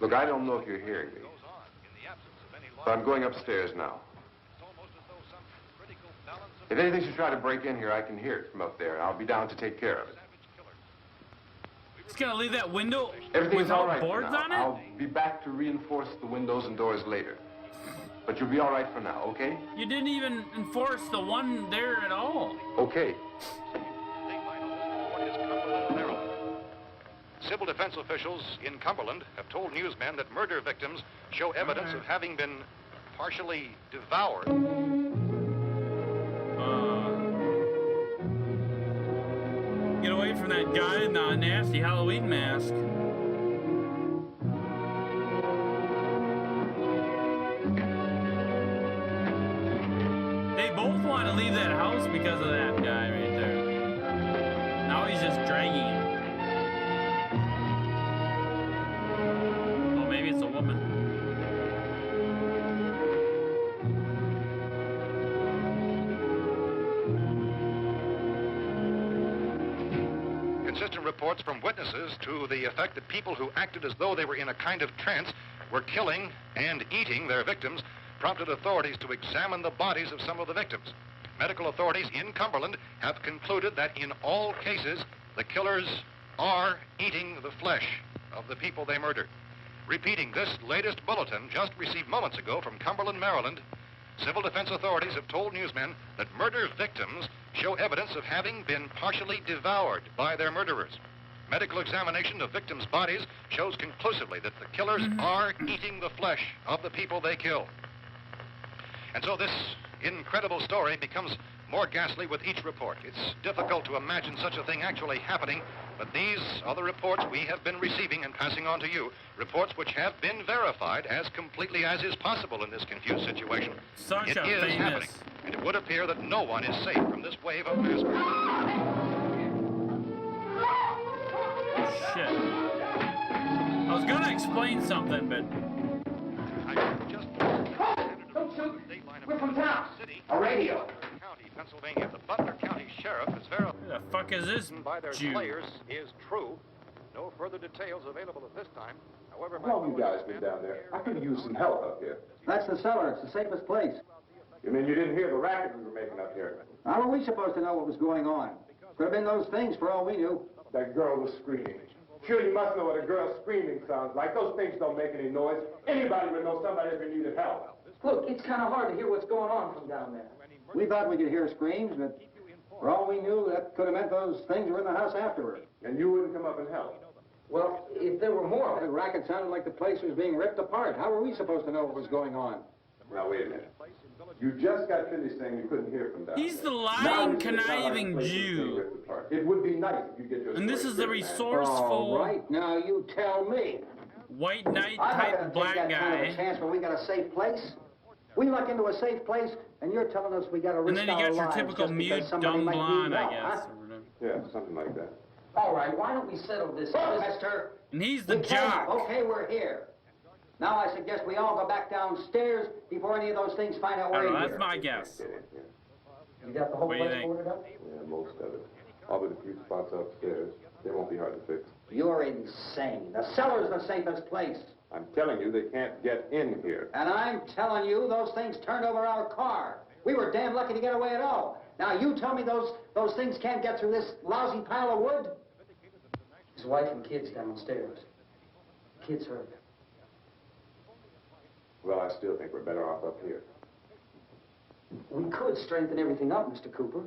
Look, I don't know if you're hearing me, Goes on in the absence of any law. but I'm going upstairs now. It's almost as though some critical balance of If anything should try to break in here, I can hear it from up there. I'll be down to take care of it. savage killers. It's gonna leave that window Everything's all without right for boards now. on it. I'll be back to reinforce the windows and doors later. But you'll be all right for now, okay? You didn't even enforce the one there at all. Okay. Civil defense officials in Cumberland have told newsmen that murder victims show evidence of having been partially devoured. Get away from that guy in the nasty Halloween mask. They both want to leave that house because of that guy right there. Now he's just dragging him. Oh, maybe it's a woman. reports from witnesses to the effect that people who acted as though they were in a kind of trance were killing and eating their victims prompted authorities to examine the bodies of some of the victims. Medical authorities in Cumberland have concluded that in all cases, the killers are eating the flesh of the people they murdered. Repeating this latest bulletin just received moments ago from Cumberland, Maryland, civil defense authorities have told newsmen that murder victims show evidence of having been partially devoured by their murderers. Medical examination of victims' bodies shows conclusively that the killers are eating the flesh of the people they kill. And so this incredible story becomes more ghastly with each report. It's difficult to imagine such a thing actually happening, but these are the reports we have been receiving and passing on to you, reports which have been verified as completely as is possible in this confused situation. Such it a is famous. happening, and it would appear that no one is safe from this wave of mass murder. Shit. I was gonna explain something, but... Don't shoot! We're from town. A radio. County, Pennsylvania. The Butler County Sheriff has verified Who the fuck is this by their Jew? slayers is true. No further details available at this time. However, How long you guys been down there? I could use some help up here. That's the cellar. It's the safest place. You mean you didn't hear the racket we were making up here? How were we supposed to know what was going on? Could have been those things for all we knew. That girl was screaming. Sure, you must know what a girl screaming sounds like. Those things don't make any noise. Anybody would know somebody ever needed help. Look, it's kind of hard to hear what's going on from down there. We thought we could hear screams, but for all we knew, that could have meant those things were in the house afterward. And you wouldn't come up and help? Well, if there were more... The racket sounded like the place was being ripped apart. How were we supposed to know what was going on? Now, wait a minute. You just got finished saying you couldn't hear from down He's there. the lying, conniving Jew. It would be nice if you get your And this story is the straight, man. resourceful... All right, now you tell me. White knight I'm not type going to black take that kind of guy. a chance when we got a safe place. We luck into a safe place, and you're telling us we got to And risk then you our got your lives typical just because mute, somebody dumb might need blonde, I help, guess. huh? or whatever. Yeah, something like that. All right, why don't we settle this? Look, mister. And he's the We came. jock. Okay, we're here. Now I suggest we all go back downstairs before any of those things find out I we're don't know, in that's here. my guess. You got the whole What do you place think? boarded up? Yeah, most of it. All but a few spots upstairs. They won't be hard to fix. You're insane. The cellar's the safest place. I'm telling you, they can't get in here. And I'm telling you, those things turned over our car. We were damn lucky to get away at all. Now you tell me those things can't get through this lousy pile of wood? His wife and kids downstairs. Kids hurt. Well, I still think we're better off up here. We could strengthen everything up, Mr. Cooper.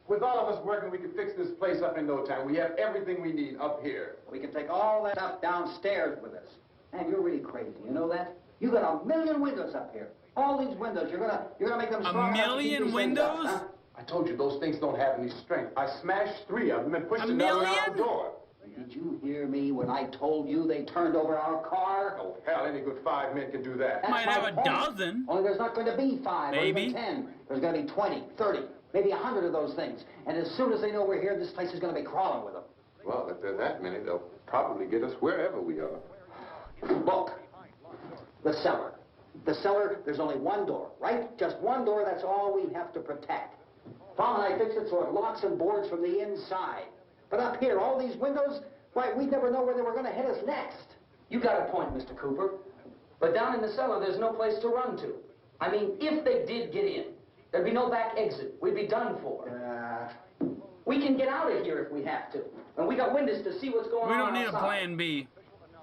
With all of us working, we could fix this place up in no time. We have everything we need up here. We can take all that stuff downstairs with us. Man, you're really crazy. You know that? You got 1 million windows up here. All these windows, you're gonna make them strong enough to keep million these things up, windows? huh? I told you those things don't have any strength. I smashed 3 of them and pushed A another out the million? door. Did you hear me when I told you they turned over our car? Oh, hell, any good 5 men can do that. That's Might my have a point. dozen. Only there's not going to be 5 or Maybe. even 10. There's going to be 20, 30, maybe 100 of those things. And as soon as they know we're here, this place is going to be crawling with them. Well, if there are that many, they'll probably get us wherever we are. Look, the cellar. The cellar, there's only one door, right? Just one door, that's all we have to protect. Tom and I fixed it so it locks and boards from the inside. But up here, all these windows, why, we'd never know where they were going to hit us next. You got a point, Mr. Cooper. But down in the cellar, there's no place to run to. I mean, if they did get in, there'd be no back exit. We'd be done for. We can get out of here if we have to. And we got windows to see what's going We on don't need a outside. plan B.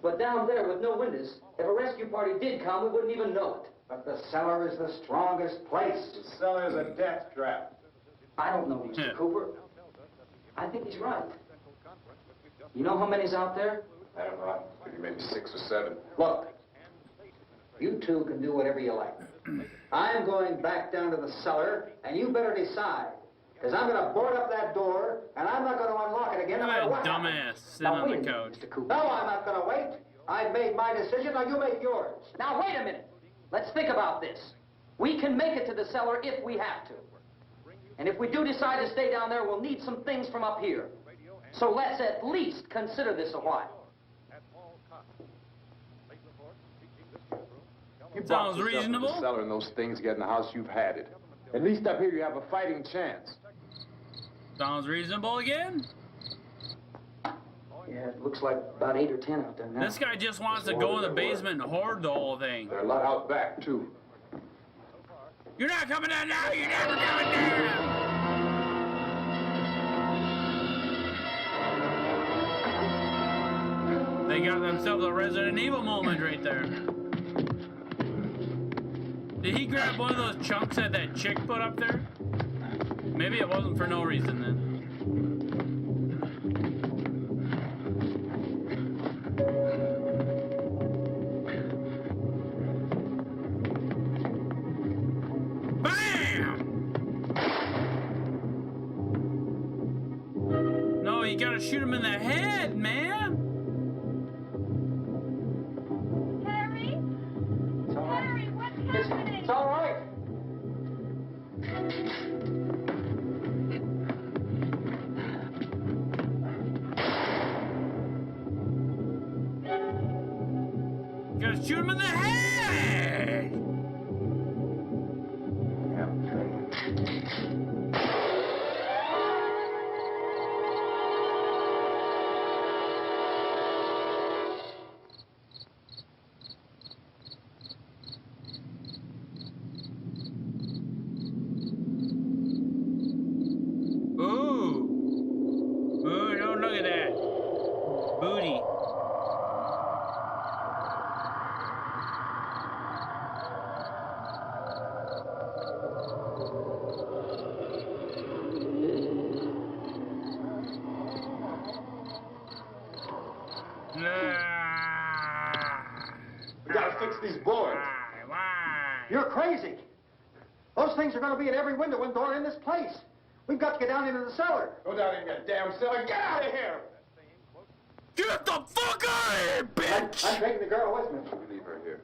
But down there with no windows, if a rescue party did come, we wouldn't even know it. But the cellar is the strongest place. The cellar is a death trap. I don't know, Mr. Cooper. I think he's right. You know how many's out there? I don't know. Maybe 6 or 7. Look, you two can do whatever you like. I'm going back down to the cellar, and you better decide. Because I'm going to board up that door, and I'm not going to unlock it again no matter what happens. Dumbass sitting on the couch. No, I'm not going to wait. I've made my decision, now you make yours. Now, wait a minute. Let's think about this. We can make it to the cellar if we have to. And if we do decide to stay down there, we'll need some things from up here. So let's at least consider this a while. You Sounds box yourself in reasonable. the cellar and those things get in the house, you've had it. At least up here you have a fighting chance. Sounds reasonable again? Yeah, it looks like about 8 or 10 out there now. This guy just wants to go in the basement and hoard the whole thing. There are a lot out back, too. You're not coming down now! You're never coming down! They got themselves a Resident Evil moment right there. Did he grab one of those chunks that chick put up there? Maybe it wasn't for no reason then. No, you gotta shoot him in the head, man! Harry? Harry, what's happening? It's all right. You gotta shoot him in the head! Ooh, don't look at that. Booty. We gotta fix these boards. Why? You're crazy. Those things are going to be in every window and door in this place. We've got to get down into the cellar. Go down in that damn cellar. Get out of here! Get the fuck out of here, bitch! I'm taking the girl with me. Leave her here.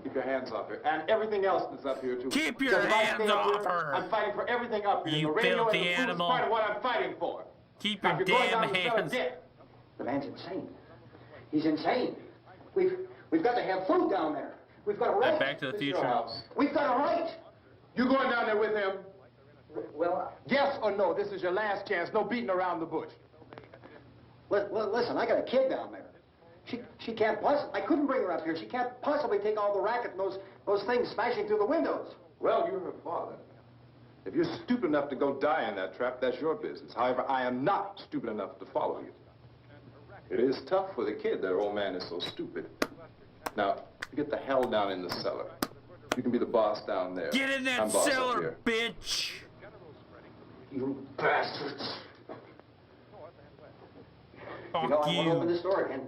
Keep your hands off her. And everything else that's up here, too. Keep your Because if I hands stay up off here, her. I'm fighting for everything up here. You the radio filthy and the food animal. is part of what I'm fighting for. Keep Now, your if you're going damn down to the cellar, hands. get. The man's insane. He's insane. We've got to have food down there. We've got a right. Back to the This is your Future. house. We've got a right. You going down there with him? Well, Yes or no? This is your last chance. No beating around the bush. listen, I got a kid down there. She can't possibly. I couldn't bring her up here. She can't possibly take all the racket and those things smashing through the windows. Well, you're her father. If you're stupid enough to go die in that trap, that's your business. However, I am not stupid enough to follow you. It is tough for the kid that old man is so stupid. Now, you get the hell down in the cellar. You can be the boss down there. Get in that I'm boss up cellar, here. bitch! You bastards. Fuck I won't open you. this door again.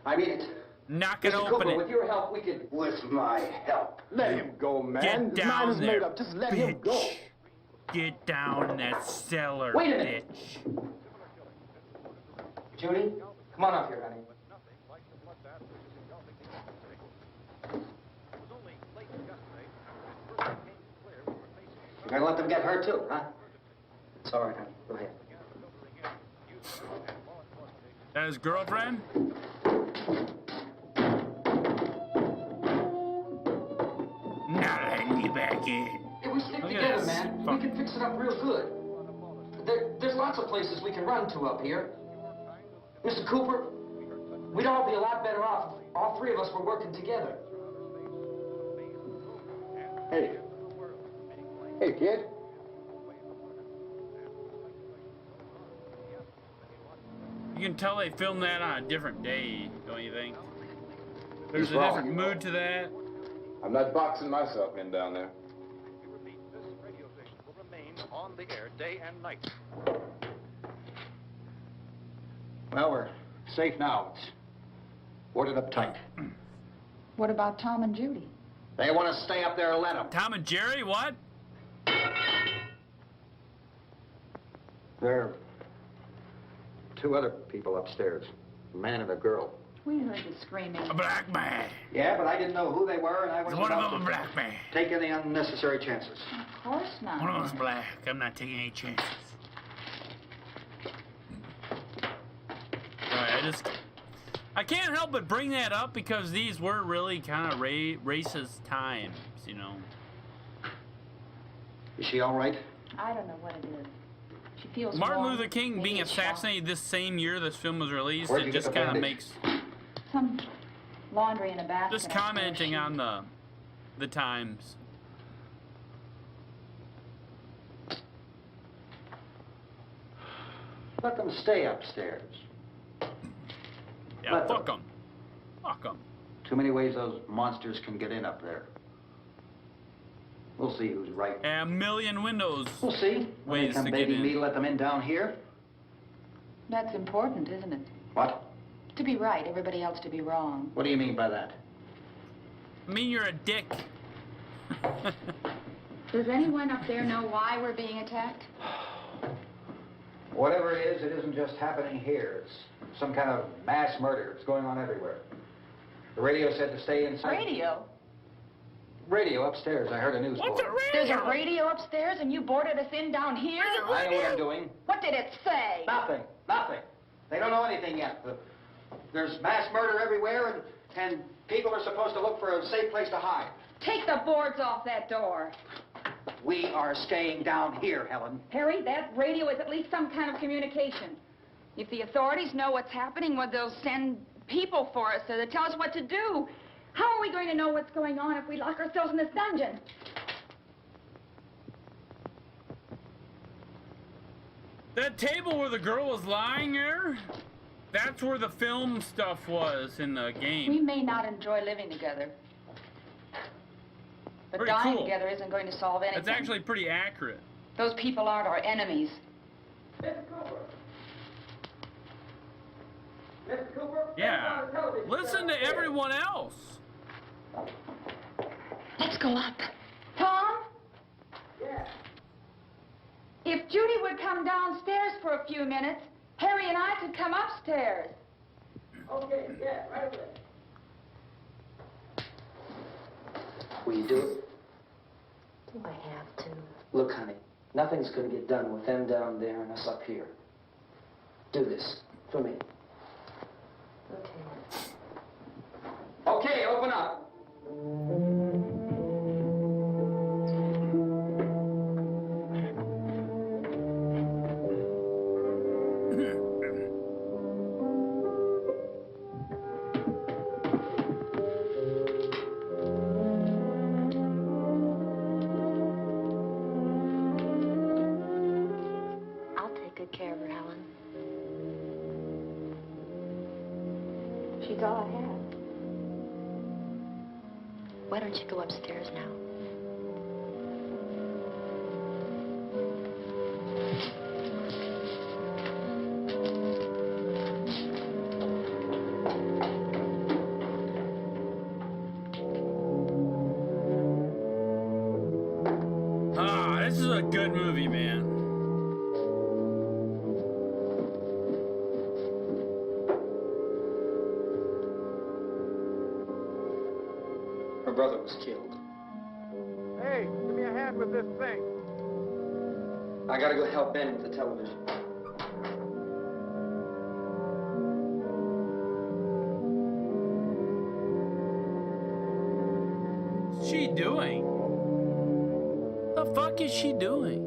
I mean it. Knock it Mr. open Cooper, it. with your help, we could... With my help. Let him go, man. Get His down mind is there, made up. Just let him go. bitch. Get down in that cellar, Wait a minute. bitch. Judy, come on up here, honey. You're going to let them get hurt, too, huh? It's all right, honey. Go ahead. That his girlfriend? Not letting you back in. If we stick Look at together, this. man, Fuck. we can fix it up real good. There's lots of places we can run to up here. Mr. Cooper, we'd all be a lot better off if all three of us were working together. Hey. Hey, kid. You can tell they filmed that on a different day, don't you think? There's He's a wrong, different you know. mood to that. I'm not boxing myself in down there. This radio station will remain on the air day and night. Well, we're safe now. It's boarded up tight. What about Tom and Judy? They want to stay up there and let them. Tom and Jerry, what? There are two other people upstairs, a man and a girl. We heard the screaming. A black man. Yeah, but I didn't know who they were, and I Is wasn't one of about them a to black man? take any unnecessary chances. Of course not. One of them's black. I'm not taking any chances. Alright, I can't help but bring that up because these were really kind of racist times, you know. Is she all right? I don't know what it is. She feels Martin warm, Luther King maybe being a shock. assassinated this same year this film was released, Where'd it you get just the kind of bandage? makes... Some laundry in a basket. Just I suppose. commenting on the times. Let them stay upstairs. Yeah, Let fuck them. Fuck them. Too many ways those monsters can get in up there. We'll see who's right. A million windows. We'll see. When they Ways come to get begging in. me to let them in down here. That's important, isn't it? What? To be right, everybody else to be wrong. What do you mean by that? I mean, you're a dick. Does anyone up there know why we're being attacked? Whatever it isn't just happening here. It's some kind of mass murder. It's going on everywhere. The radio said to stay inside. Radio? Radio upstairs. I heard a news bulletin. There's a radio upstairs and you boarded us in down here? I know what I'm doing. What did it say? Nothing. Nothing. They don't know anything yet. There's mass murder everywhere, and people are supposed to look for a safe place to hide. Take the boards off that door. We are staying down here, Helen. Harry, that radio is at least some kind of communication. If the authorities know what's happening, well, they'll send people for us so they tell us what to do. How are we going to know what's going on if we lock ourselves in this dungeon? That table where the girl was lying there, that's where the film stuff was in the game. We may not enjoy living together. But Pretty dying cool. together isn't going to solve anything. That's actually pretty accurate. Those people aren't our enemies. Yeah. Listen to everyone else. Let's go up. Tom? Yeah. If Judy would come downstairs for a few minutes, Harry and I could come upstairs. Okay, yeah, right away. Will you do it? Do I have to? Look, honey, nothing's going to get done with them down there and us up here. Do this for me. Okay. Okay, open up. I'll take good care of her, Helen. She's all I have. Why don't you go upstairs now? Ah, this is a good movie, man. Her brother was killed. Hey, give me a hand with this thing. I gotta go help Ben with the television. What's she doing? The fuck is she doing?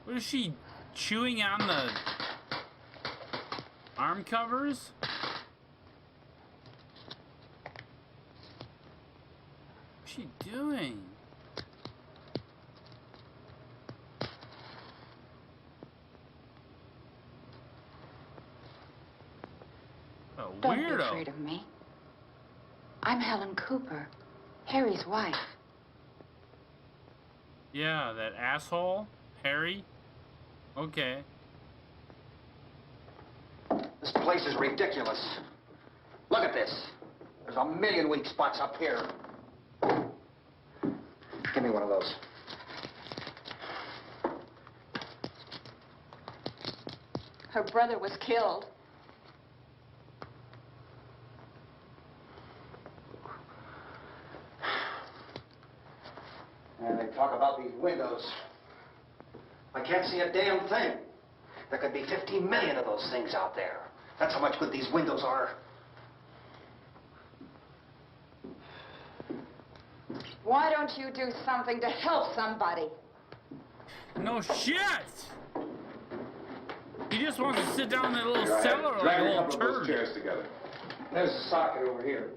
What is she chewing on the arm covers? What's she doing? A Don't be weirdo. afraid of me. I'm Helen Cooper, Harry's wife. Yeah, that asshole, Harry. Okay. This place is ridiculous. Look at this. There's a million weak spots up here. Give me one of those. Her brother was killed. And they talk about these windows. I can't see a damn thing. There could be 15 million of those things out there. That's how much good these windows are. Why don't you do something to help somebody? No shit! He just wants to sit down in that little Go ahead. cellar like Drag a a little couple of those turd. chairs together. There's a socket over here.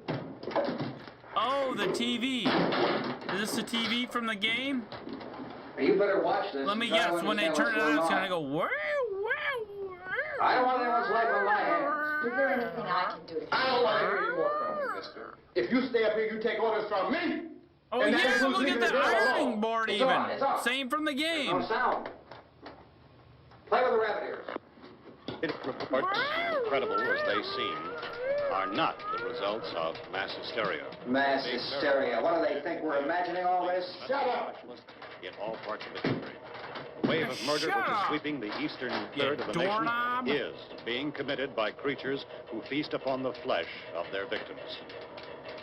Oh, the TV. Is this the TV from the game? You better watch this. Let me Try to guess, when they understand turn it what's on, it's going gonna go, wow, I don't want anyone's life on my hands. Is there anything I can do to I don't want to hear you more from me, mister. If you stay up here, you take orders from me. Oh And that yeah, includes look leaving at the door ironing alone. board It's even. on, it's on. Same from the game. No sound. Play with the rabbit ears. Reports, incredible as they seem, are not the results of mass hysteria. Mass hysteria. What do they think? We're imagining all this? Shut up! In all parts of the country. A wave of murder which is sweeping the eastern third of the doorknob. nation is being committed by creatures who feast upon the flesh of their victims.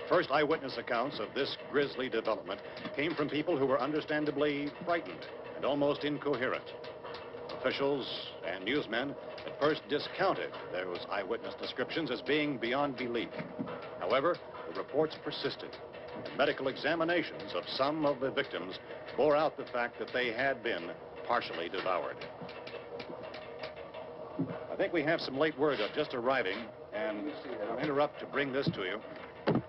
First eyewitness accounts of this grisly development came from people who were understandably frightened and almost incoherent. Officials and newsmen at first discounted those eyewitness descriptions as being beyond belief. However, the reports persisted. And medical examinations of some of the victims bore out the fact that they had been partially devoured. I think we have some late word just arriving, and I'll interrupt to bring this to you.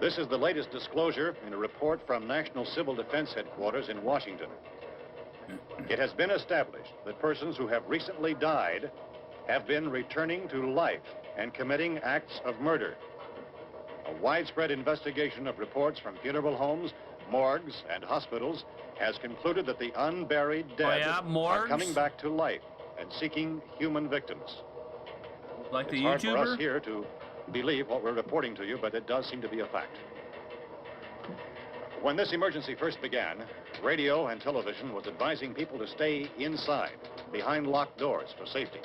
This is the latest disclosure in a report from National Civil Defense Headquarters in Washington. It has been established that persons who have recently died have been returning to life and committing acts of murder. A widespread investigation of reports from funeral homes, morgues, and hospitals has concluded that the unburied dead are morgues? coming back to life and seeking human victims. Like the It's hard for us YouTuber? here to believe what we're reporting to you, but it does seem to be a fact. When this emergency first began, radio and television was advising people to stay inside, behind locked doors for safety.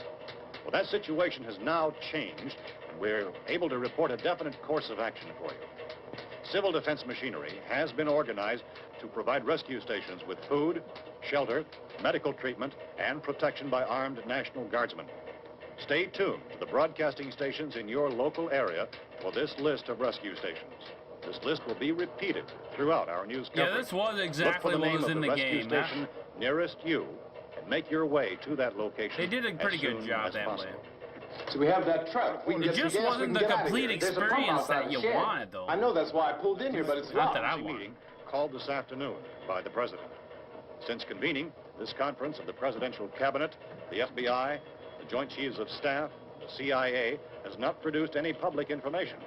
Well, that situation has now changed, and we're able to report a definite course of action for you. Civil defense machinery has been organized to provide rescue stations with food, shelter, medical treatment, and protection by armed National Guardsmen. Stay tuned to the broadcasting stations in your local area for this list of rescue stations. This list will be repeated throughout our news coverage. Yeah, this was exactly Look for the what name was of in the rescue game. station nearest you and make your way to that location. They did a pretty as good soon job as that way. possible. So we have that truck. We can It get some just gas, we wasn't can the get out of complete here. There's a pump experience outside that the you shed. wanted, though. I know that's why I pulled in here, but it's Not locked. that I Emergency wanted. meeting called this afternoon by the president. Since convening this conference of the presidential cabinet, the FBI, the Joint Chiefs of Staff, the CIA has not produced any public information.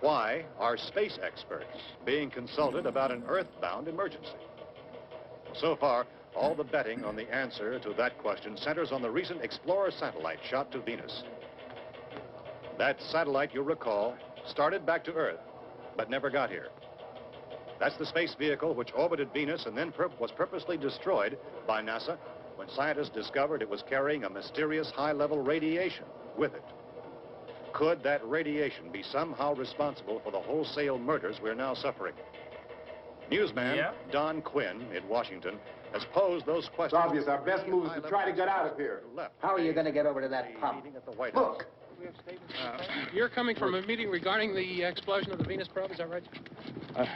Why are space experts being consulted about an earthbound emergency? So far, all the betting on the answer to that question centers on the recent Explorer satellite shot to Venus. That satellite, you'll recall, started back to Earth, but never got here. That's the space vehicle which orbited Venus and then was purposely destroyed by NASA when scientists discovered it was carrying a mysterious high-level radiation with it. Could that radiation be somehow responsible for the wholesale murders we're now suffering? Newsman Don Quinn in Washington has posed those questions. It's obvious our best move is to try to get out of here. How are you going to get over to that pump? Look. You're coming from a meeting regarding the explosion of the Venus probe, is that right?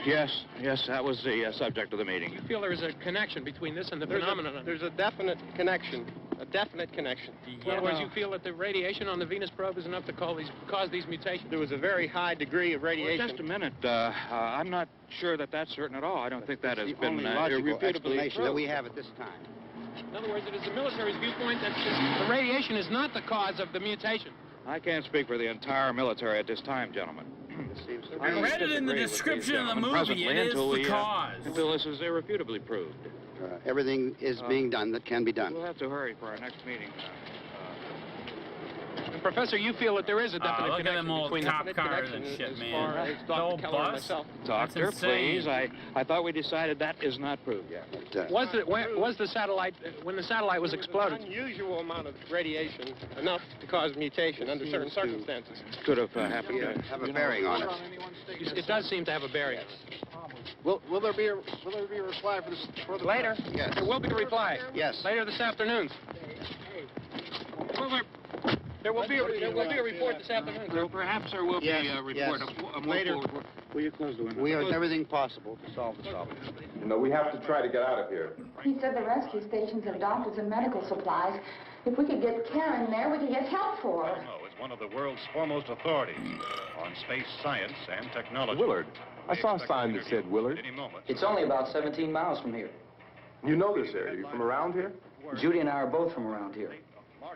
Yes, that was the subject of the meeting. You feel there is a connection between this and the phenomenon? There's a definite connection. A definite connection. In other words, you feel that the radiation on the Venus probe is enough to cause these mutations? There was a very high degree of radiation. Well, just a minute. I'm not sure that that's certain at all. I don't think that has been only logical irrefutably explanation that proved. we have at this time. In other words, it is the military's viewpoint that the radiation is not the cause of the mutation. I can't speak for the entire military at this time, gentlemen. I read it in the description of the movie. It is the cause. Until this is irrefutably proved. Everything is being done that can be done. We'll have to hurry for our next meeting. Professor, you feel that there is a definite look at connection them old between cop definite cars connection and shit, as man. far as Dr. No Keller and bus. myself. Doctor, That's insane. please. I thought we decided that is not proved yet. Was the satellite, when the satellite was exploded? An unusual amount of radiation, enough to cause mutation under certain circumstances. Could have happened. Have a bearing on it. It does seem to have a bearing. Will there be a reply for the Later? Yes. There will be a reply. Yes. Later this afternoon. There will be a report this afternoon. Perhaps there will be a report. Later. Will you close the window? We are everything possible to solve the problem. You know, we have to try to get out of here. He said the rescue stations have doctors and medical supplies. If we could get Karen there, we could get help for her. No, it's one of the world's foremost authorities on space science and technology. Willard. I saw a sign that said Willard. Any moment. It's only about 17 miles from here. You know this area. You from around here? Judy and I are both from around here.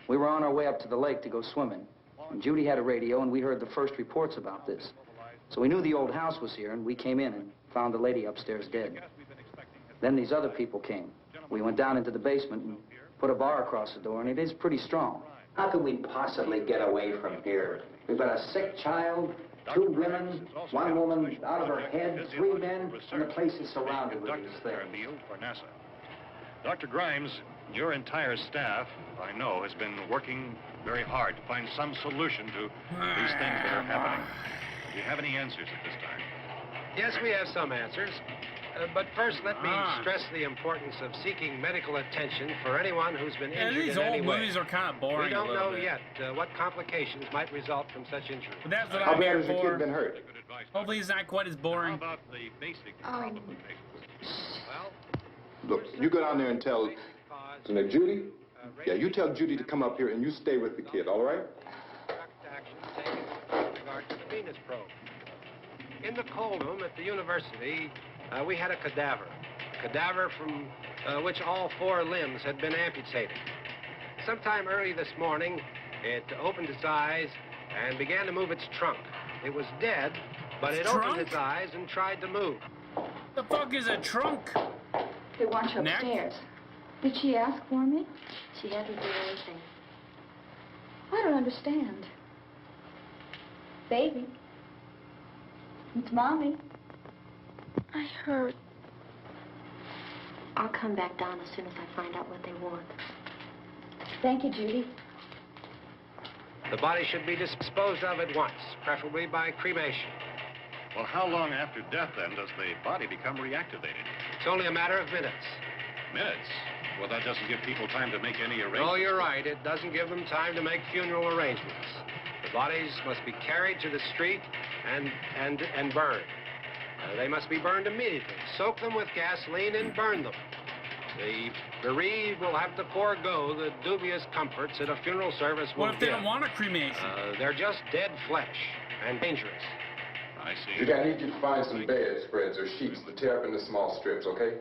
We were on our way up to the lake to go swimming. And Judy had a radio, and we heard the first reports about this. So we knew the old house was here, and we came in and found the lady upstairs dead. Then these other people came. We went down into the basement and put a bar across the door, and it is pretty strong. How could we possibly get away from here? We've got a sick child, 2 women, 1 woman out of her head, 3 men, and the place is surrounded with these things. For NASA. Dr. Grimes, your entire staff, I know, has been working very hard to find some solution to these things that are happening. Do you have any answers at this time? Yes, we have some answers. But first, let me stress the importance of seeking medical attention for anyone who's been injured these in any old way. movies are kind of boring. We don't a little know bit. yet what complications might result from such injury. But that's what How I'm bad here has the for. kid been hurt? Hopefully, it's not quite as boring. How about the basic problem of patients? Look, you go down there and tell... Now, Judy? Yeah, you tell Judy to come up here and you stay with the kid, all right? Action taken with regard to the Venus probe. In the cold room at the university, we had a cadaver from which all 4 limbs had been amputated. Sometime early this morning, it opened its eyes and began to move its trunk. It was dead, but it opened its eyes and tried to move. The fuck is a trunk? They want you upstairs. Did she ask for me? She hasn't done anything. I don't understand. Baby. It's Mommy. I heard. I'll come back down as soon as I find out what they want. Thank you, Judy. The body should be disposed of at once, preferably by cremation. Well, how long after death, then, does the body become reactivated? It's only a matter of minutes. Minutes? Well, that doesn't give people time to make any arrangements. Oh, you're right. It doesn't give them time to make funeral arrangements. The bodies must be carried to the street and burned. They must be burned immediately. Soak them with gasoline and burn them. The bereaved will have to forego the dubious comforts that a funeral service will What if they give. don't want a cremation? They're just dead flesh and dangerous. I see. Judy, I need you to find some bedspreads or sheets to tear up into small strips, okay?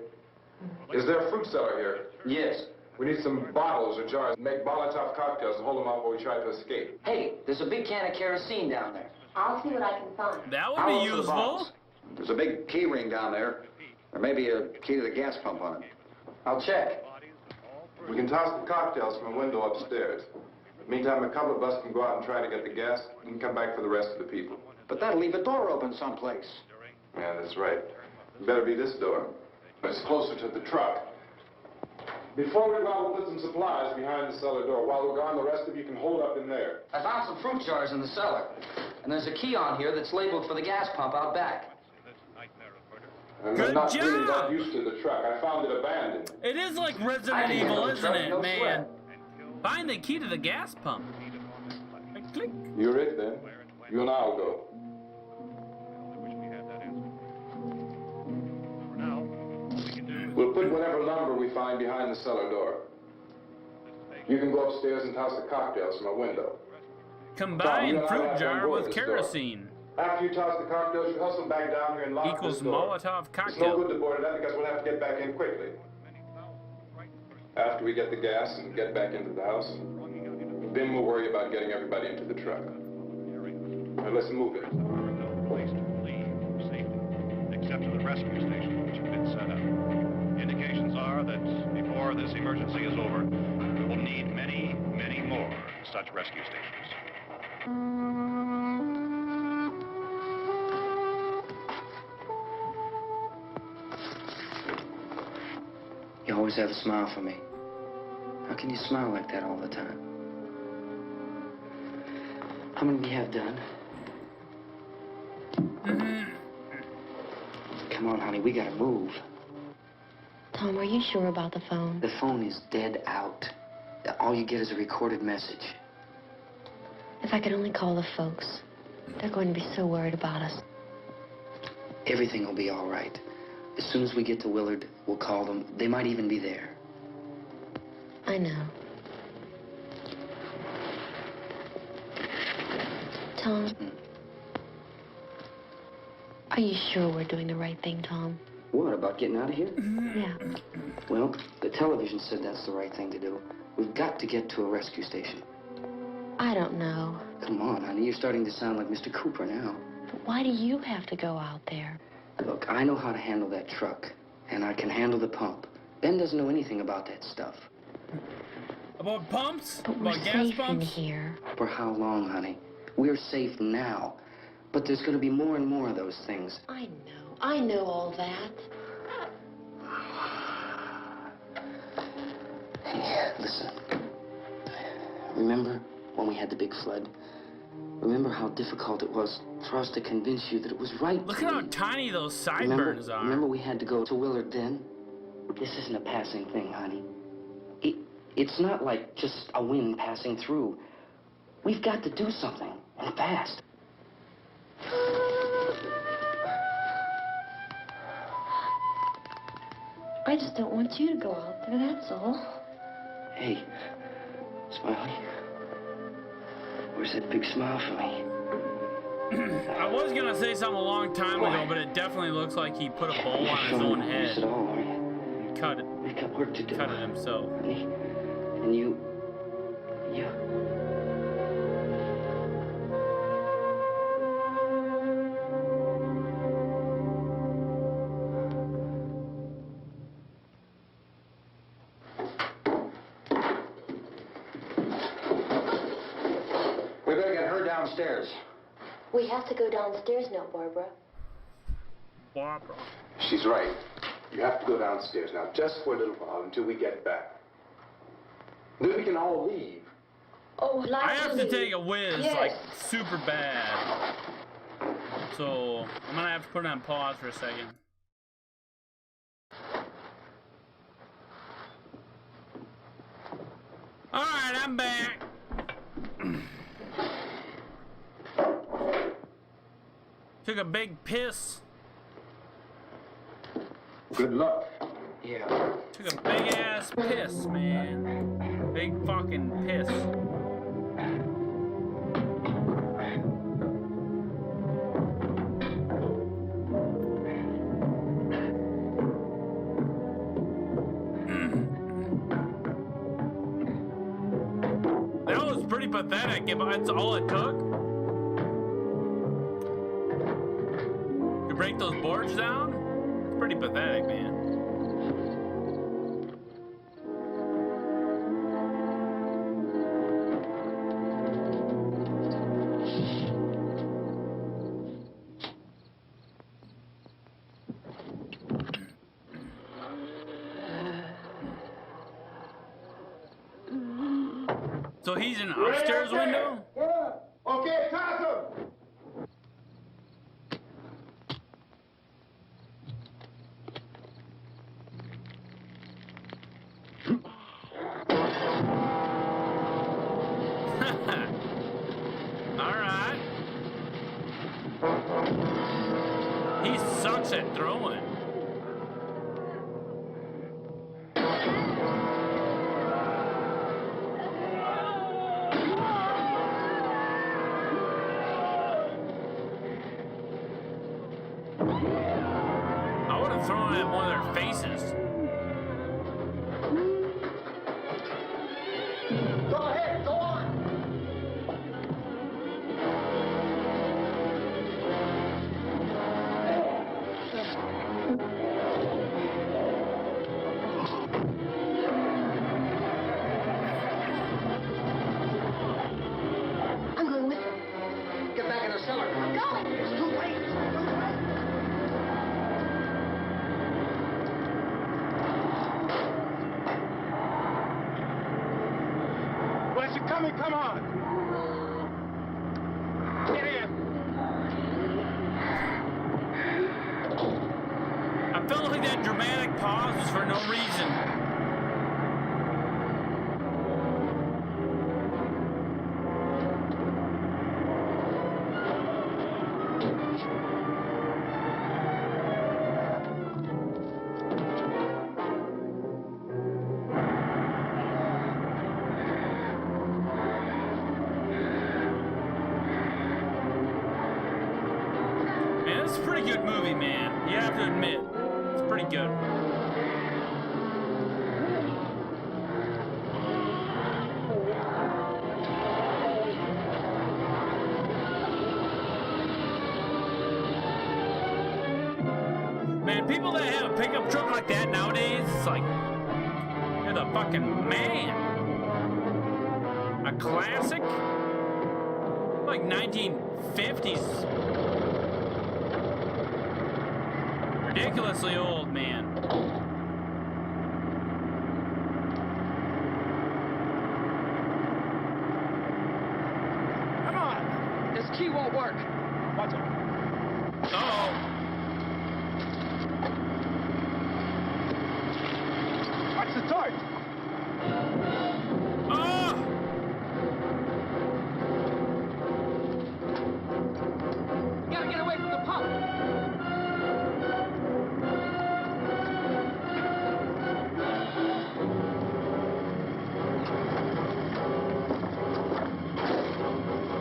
Is there a fruit cellar here? Yes. We need some bottles or jars. Make Molotov cocktails and hold them out while we try to escape. Hey, there's a big can of kerosene down there. I'll see what I can find. That would I'll be look for the useful. bottles. There's a big key ring down there. There may be a key to the gas pump on it. I'll check. We can toss the cocktails from a window upstairs. Meantime, a couple of us can go out and try to get the gas and come back for the rest of the people. But that'll leave a door open someplace. Yeah, that's right. It better be this door. It's closer to the truck. Before we go out, we'll put some supplies behind the cellar door. While we're gone, the rest of you can hold up in there. I found some fruit jars in the cellar. And there's a key on here that's labeled for the gas pump out back. And I'm not really that used to the truck. I found it abandoned. It is like Resident Evil, isn't it, man? Find the key to the gas pump. Click. You're it, then. You and I'll go. We'll put whatever lumber we find behind the cellar door. You can go upstairs and toss the cocktails from a window. Combine fruit jar with kerosene. After you toss the cocktails, you hustle back down here and lock Equals this door. Molotov It's no cocktail. good to board it up because we'll have to get back in quickly. After we get the gas and get back into the house, then we'll worry about getting everybody into the truck. Now let's move it. No place to leave safely, except to the rescue station, which have been set up. Indications are that before this emergency is over, we will need many, many more such rescue stations. You always have a smile for me. How can you smile like that all the time? How many do you have done? Come on, honey, we gotta move. Tom, are you sure about the phone? The phone is dead out. All you get is a recorded message. I could only call the folks. They're going to be so worried about us. Everything will be all right. As soon as we get to Willard, we'll call them. They might even be there. I know. Tom? Are you sure we're doing the right thing, Tom? What, about getting out of here? Yeah. Well, the television said that's the right thing to do. We've got to get to a rescue station. I don't know. Come on, honey. You're starting to sound like Mr. Cooper now. But why do you have to go out there? Look, I know how to handle that truck, and I can handle the pump. Ben doesn't know anything about that stuff. About pumps? But we're about gas safe pumps? in here. For how long, honey? We're safe now. But there's going to be more and more of those things. I know all that. Hey, listen. Remember when we had the big flood? Remember how difficult it was for us to convince you that it was right Look to at how leave? tiny those sideburns are. Remember we had to go to Willard then? This isn't a passing thing, honey. It's not like just a wind passing through. We've got to do something, and fast. I just don't want you to go out there, that's all. Hey, Smiley. Where's that big smile for me? I was gonna say something a long time ago, but it definitely looks like he put a bowl on his own head. And cut it. We've got work to do. Cut it himself. And you. We better get her downstairs. We have to go downstairs now, Barbara. Barbara. She's right. You have to go downstairs now, just for a little while, until we get back. Then we can all leave. Oh, I have to take a whiz, Yes. like, super bad. So, I'm gonna have to put it on pause for a second. Alright, I'm back. Took a big piss. Good luck. Yeah. Took a big ass piss, man. Big fucking piss. That was pretty pathetic, if that's all it took. To break those boards down? It's pretty pathetic, man. So he's in an upstairs window? Yeah. Okay, toss him. Alright. He sucks at throwing. I would have thrown it at one of their faces. Go ahead, go on. I'm going with her. Get back in the cellar. I'm going. It's too late. Where's it coming? Come on. Get in. I felt like that dramatic pause was for no reason. It's a pretty good movie, man. You have to admit, it's pretty good. Man, people that have a pickup truck like that nowadays, it's like, you're the fucking man. A classic? Like 1950s. Ridiculously old, man. Come on. This key won't work. Watch it. Uh-oh. Watch the torch. You gotta get away from the pump.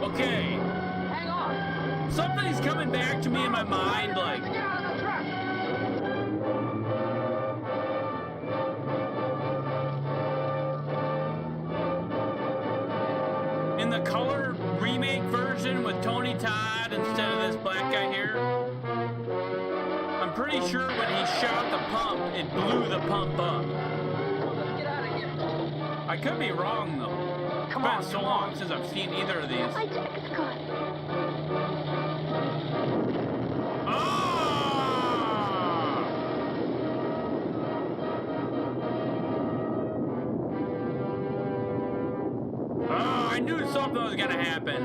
Okay. Hang on. Something's coming back to me in my mind, like... Get out of the truck. In the color remake version with Tony Todd instead of this black guy here, I'm pretty sure when he shot the pump, it blew the pump up. Let's get out of here. I could be wrong, though. It's been so long since I've seen either of these. My jacket's caught. I knew something was gonna happen.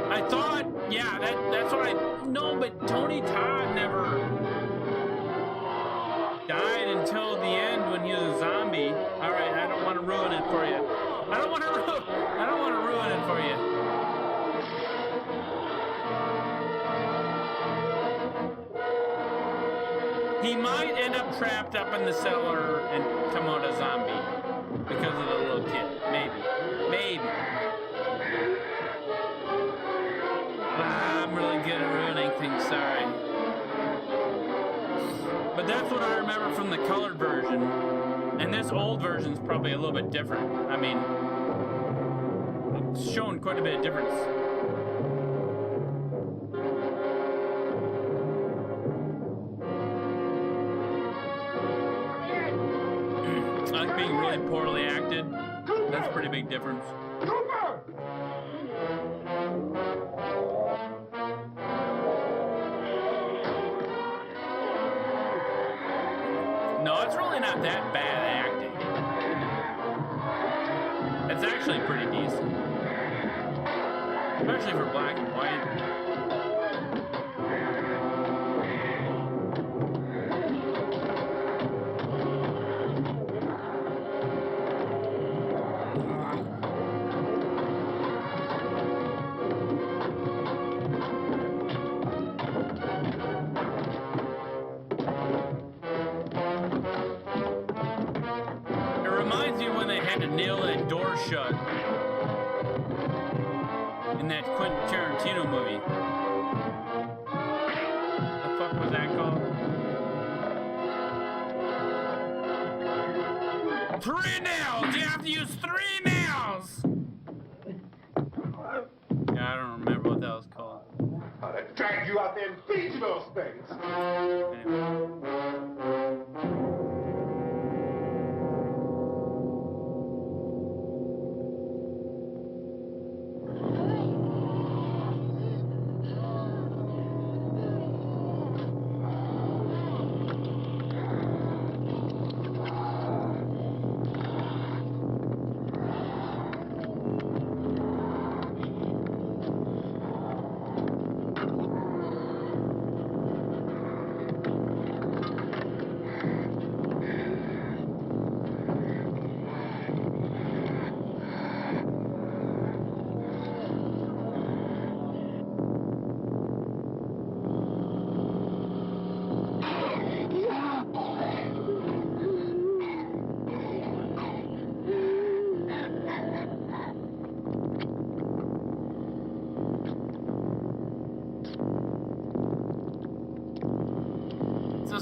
I thought, yeah, that's what I know, but Tony Todd never died until the end when he was a zombie. All right, I don't want to ruin it for you. I don't want to ruin it for you. He might end up trapped up in the cellar and come out a zombie because of the little kid. Maybe. I'm really good at ruining things, sorry. But that's what I remember from the colored version. And this old version's probably a little bit different. I mean, it's showing quite a bit of difference. I like being really poorly acted. That's a pretty big difference. No, it's really not that bad acting. It's actually pretty decent. Especially for black and white. To nail that door shut in that Quentin Tarantino movie. The fuck was that called? 3 nails! You have to use 3 nails! Yeah, I don't remember what that was called. I'd drag you out there and feed you those things. Anyway.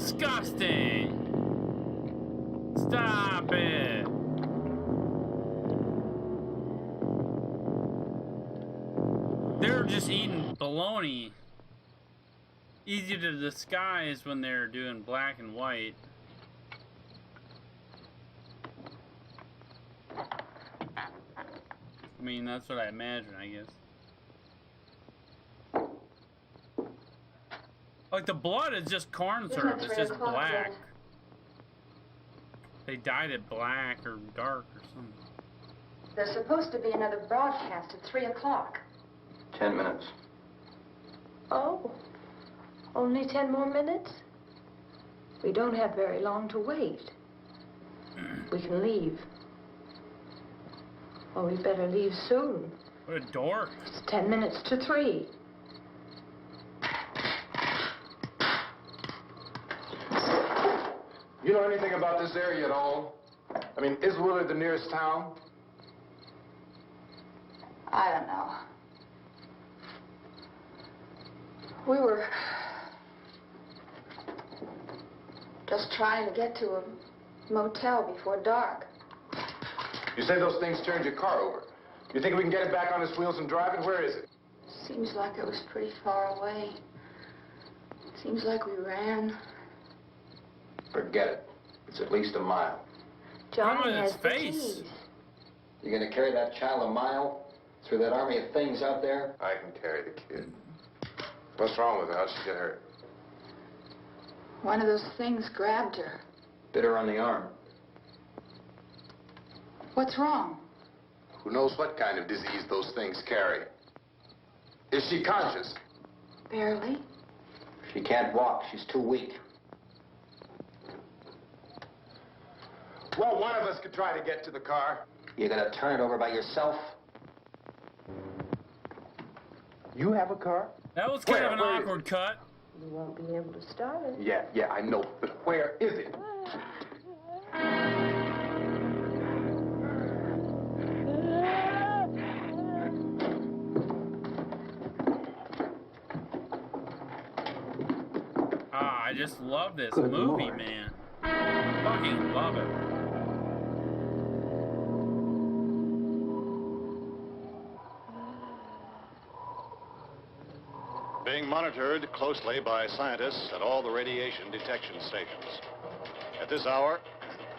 disgusting. Stop it. They're just eating bologna. Easy to disguise when they're doing black and white. I mean, that's what I imagine, I guess. Like, the blood is just corn syrup. It's just black. They dyed it black or dark or something. There's supposed to be another broadcast at 3 o'clock. 10 minutes. Oh, only 10 more minutes? We don't have very long to wait. We can leave. Oh, we better leave soon. What a dork. It's 10 minutes to 3. You know anything about this area at all? I mean, is Willard the nearest town? I don't know. We were just trying to get to a motel before dark. You say those things turned your car over. You think we can get it back on its wheels and drive it? Where is it? Seems like it was pretty far away. Seems like we ran. Forget it. It's at least a mile. Johnny Oh, has his the face. keys. You gonna carry that child a mile through that army of things out there? I can carry the kid. What's wrong with her? How'd she get hurt? One of those things grabbed her. Bit her on the arm. What's wrong? Who knows what kind of disease those things carry? Is she conscious? Barely. She can't walk. She's too weak. Well, one of us could try to get to the car. You gonna turn it over by yourself? You have a car? That was kind of an awkward cut. You won't be able to start it. Yeah, I know. But where is it? Ah, I just love this movie, man. Fucking love it. Being monitored closely by scientists at all the radiation detection stations. At this hour,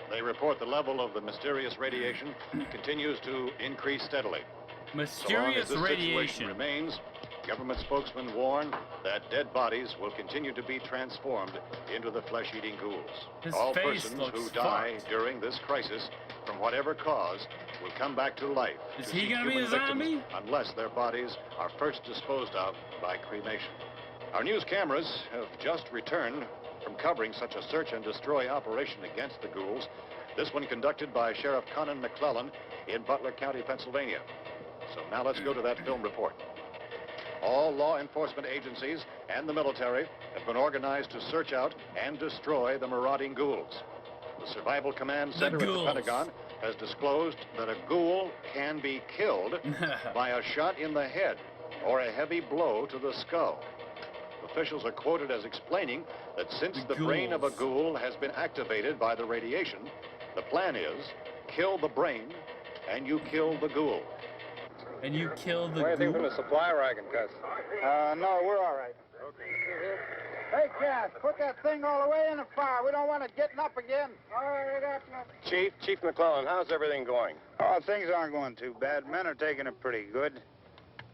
they report the level of the mysterious radiation continues to increase steadily. Mysterious so long as this radiation situation remains, government spokesmen warn that dead bodies will continue to be transformed into the flesh-eating ghouls. His All face persons looks who die fucked. during this crisis, from whatever cause, will come back to life. Is to he seek gonna be human a victims zombie? Unless their bodies are first disposed of by cremation. Our news cameras have just returned from covering such a search and destroy operation against the ghouls. This one conducted by Sheriff Conan McClellan in Butler County, Pennsylvania. So now let's go to that film report. All law enforcement agencies and the military have been organized to search out and destroy the marauding ghouls. The Survival Command Center at the Pentagon has disclosed that a ghoul can be killed by a shot in the head or a heavy blow to the skull. Officials are quoted as explaining that since the brain of a ghoul has been activated by the radiation, the plan is kill the brain and you kill the ghoul. And you kill the Anything from ghoul? the supply wagon, Gus? No, we're all right. Hey, Cass, put that thing all the way in the fire. We don't want it getting up again. All right, up. Chief McClellan, how's everything going? Oh, things aren't going too bad. Men are taking it pretty good.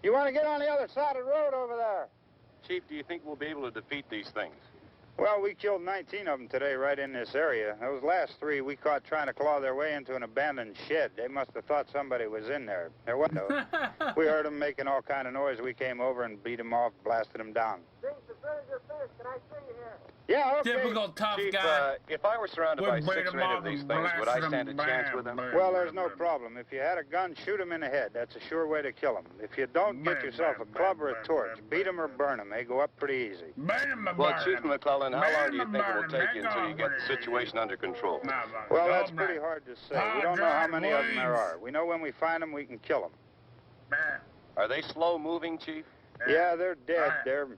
You want to get on the other side of the road over there? Chief, do you think we'll be able to defeat these things? Well, we killed 19 of them today right in this area. Those last 3 we caught trying to claw their way into an abandoned shed. They must have thought somebody was in there. There wasn't. We heard them making all kind of noise. We came over and beat them off, blasted them down. Things the vinegar fish. Can I see you here? Yeah, okay. Typical tough Chief, guy. if I were surrounded by 6 or 8 of these things, would I stand a chance with them? Well, there's no problem. If you had a gun, shoot them in the head. That's a sure way to kill them. If you don't, get yourself a club or a torch. Beat them or burn them. They go up pretty easy. Well, Chief McClellan, how long do you think it will take you until you get the situation under control? Well, that's pretty hard to say. We don't know how many of them there are. We know when we find them, we can kill them. Are they slow moving, Chief? Yeah, they're dead. They're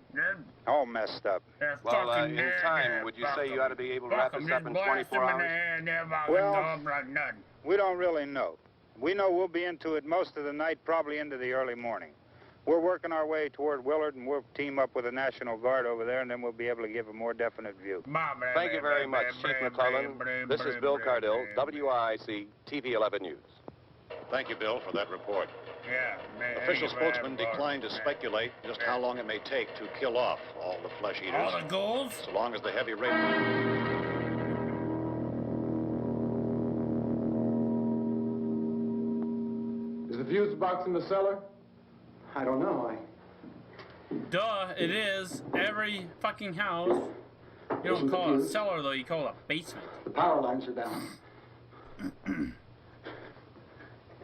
all messed up. Well, in time, would you say you ought to be able to wrap this up in 24 hours? Well, we don't really know. We know we'll be into it most of the night, probably into the early morning. We're working our way toward Willard, and we'll team up with the National Guard over there, and then we'll be able to give a more definite view. Thank you very much, Chief McClellan. This is Bill Cardill, WIC TV 11 News. Thank you, Bill, for that report. Official spokesman declined to speculate just how long it may take to kill off all the flesh eaters. All the ghouls? So long as the heavy rain... Is the fuse box in the cellar? I don't know. Duh, it is. Every fucking house. You don't call it a cellar, though. You call it a basement. The power lines are down.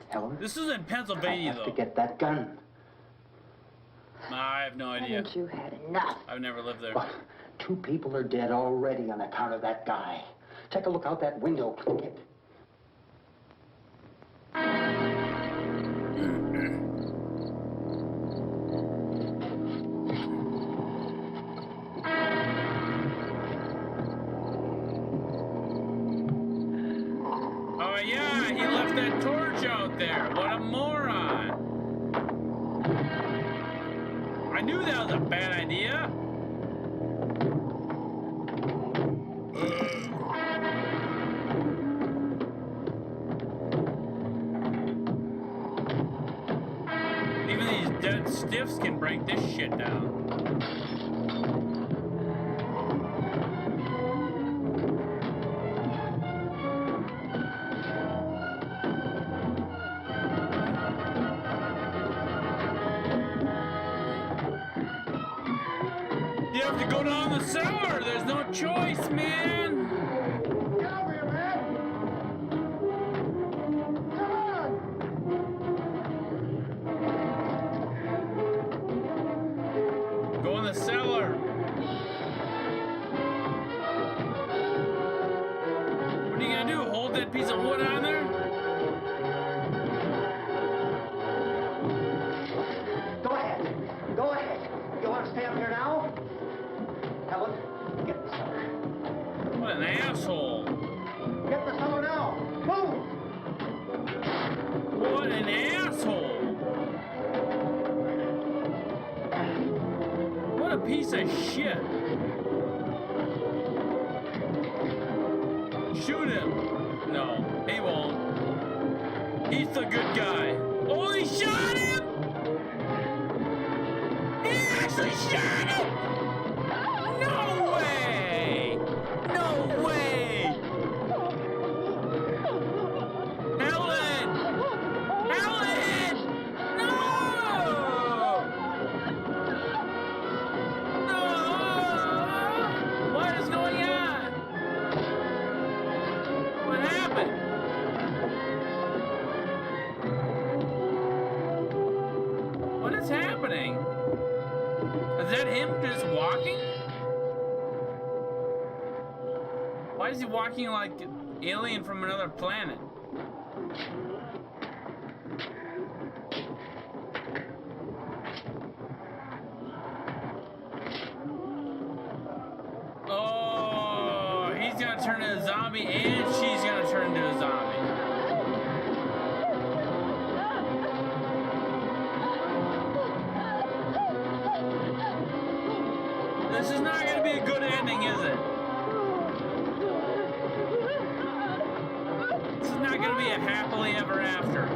Helen? This is in Pennsylvania, I have though. to get that gun. I have no idea. Haven't you had enough? I've never lived there. Well, 2 people are dead already on account of that guy. Take a look out that window, Clinkett. Oh, yeah, he left that torch out there. What a moron. I knew that was a bad idea. Even these dead stiffs can break this shit down. You have to go down the cellar. There's no choice, man. Get over here, man! Come on! Go in the cellar. What are you gonna do? Hold that piece of wood on there? Go ahead. Go ahead. You want to stay up here now? Helen, get the cellar. What an asshole. Get the cellar now. Move! What an asshole. What a piece of shit. Shoot him. No, he won't. He's the good guy. Oh, he shot him! He actually shot him! No way! No way! Helen! Helen! No! No! What is going on? What happened? What is happening? Is that him just walking? Why is he walking like an alien from another planet? Oh, he's gonna turn into a zombie and she's gonna turn into a zombie. This is not gonna be a good ending, is it? This is not gonna be a happily ever after.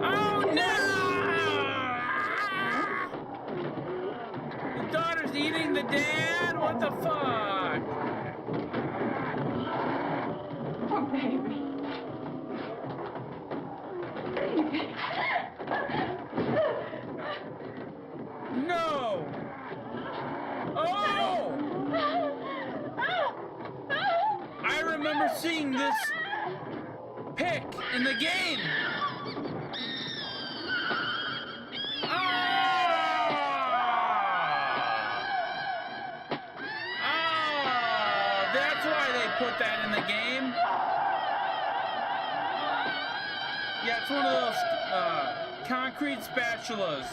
Oh no! The daughter's eating the dad? What the fuck? Oh, baby. Baby. No! Oh! I remember seeing this pick in the game. put that in the game. Yeah, it's one of those concrete spatulas.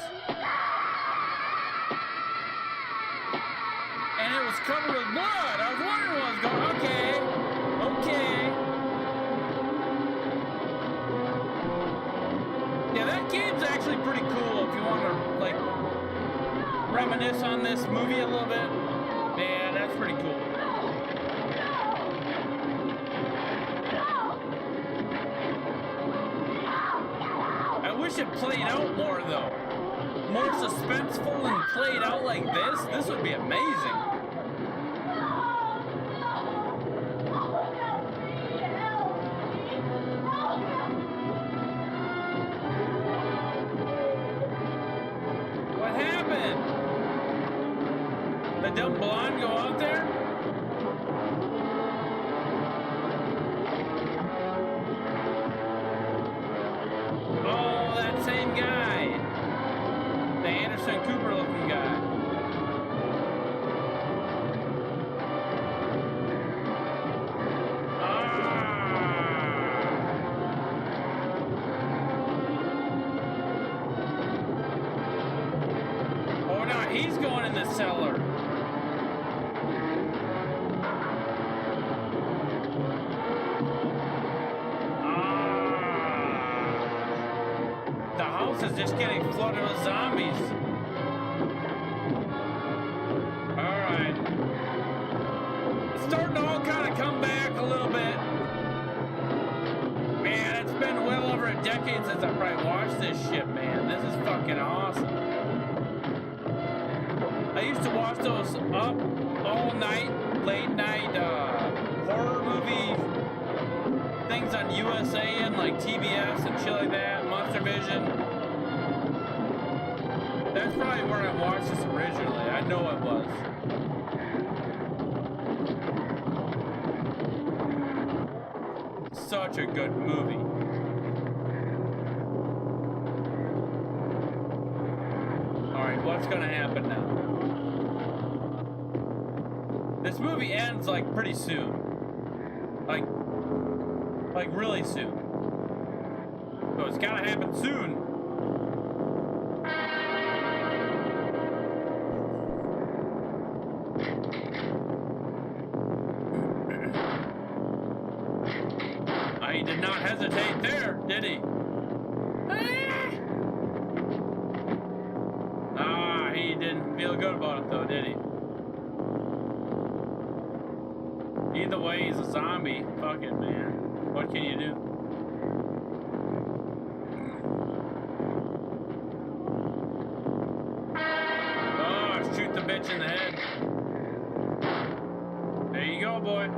And it was covered with blood. I was wondering what was going on. Okay. Yeah, that game's actually pretty cool if you want to, like, reminisce on this movie a little bit. Yeah, that's pretty cool. I wish it played out more, though. More suspenseful and played out like this. This would be amazing. What happened? The dumb blonde go out there? Oh, that same guy. The Anderson Cooper looking guy. Oh no, he's going in the cellar. The house is just getting flooded with zombies. Alright. It's starting to all kind of come back a little bit. Man, it's been well over a decade since I probably watched this shit, man. This is fucking awesome. I used to watch those up all night, late night horror movie things on USA and like TBS and shit like that, Monster Vision. That's probably where I watched this originally. I know it was. Such a good movie. Alright, what's gonna happen now? This movie ends like pretty soon. Like really soon. So it's gotta happen soon. He did not hesitate there, did he? Ah, he didn't feel good about it though, did he? Either way, he's a zombie. Fuck it, man. What can you do? Oh, shoot the bitch in the head. There you go, boy.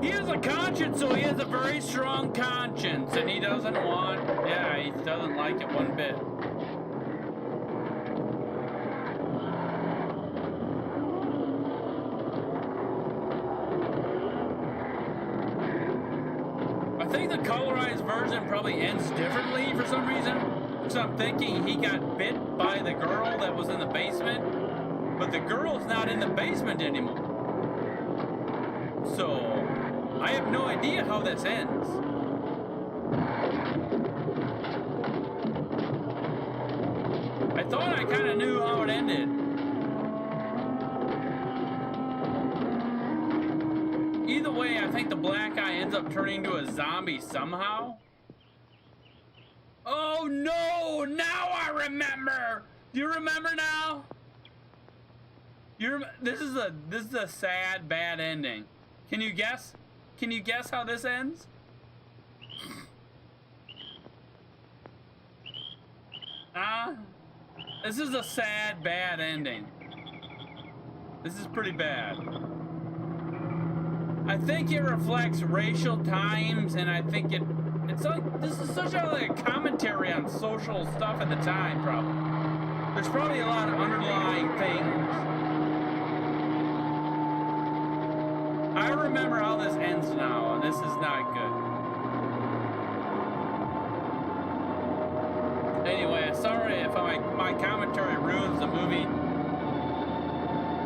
He has a conscience, so he has a very strong conscience, and he doesn't want, yeah, he doesn't like it one bit. I think the colorized version probably ends differently for some reason. So I'm thinking he got bit by the girl that was in the basement, but the girl's not in the basement anymore. So I have no idea how this ends. I thought I kind of knew how it ended. Either way, I think the black guy ends up turning into a zombie somehow. Oh no! Now I remember! Do you remember now? This is a sad, bad ending. Can you guess? Can you guess how this ends? This is a sad, bad ending. This is pretty bad. I think it reflects racial times, and I think it's like, this is such a commentary on social stuff at the time, probably. There's probably a lot of underlying things. I remember how this ends now, and this is not good. Anyway, sorry if my commentary ruins the movie.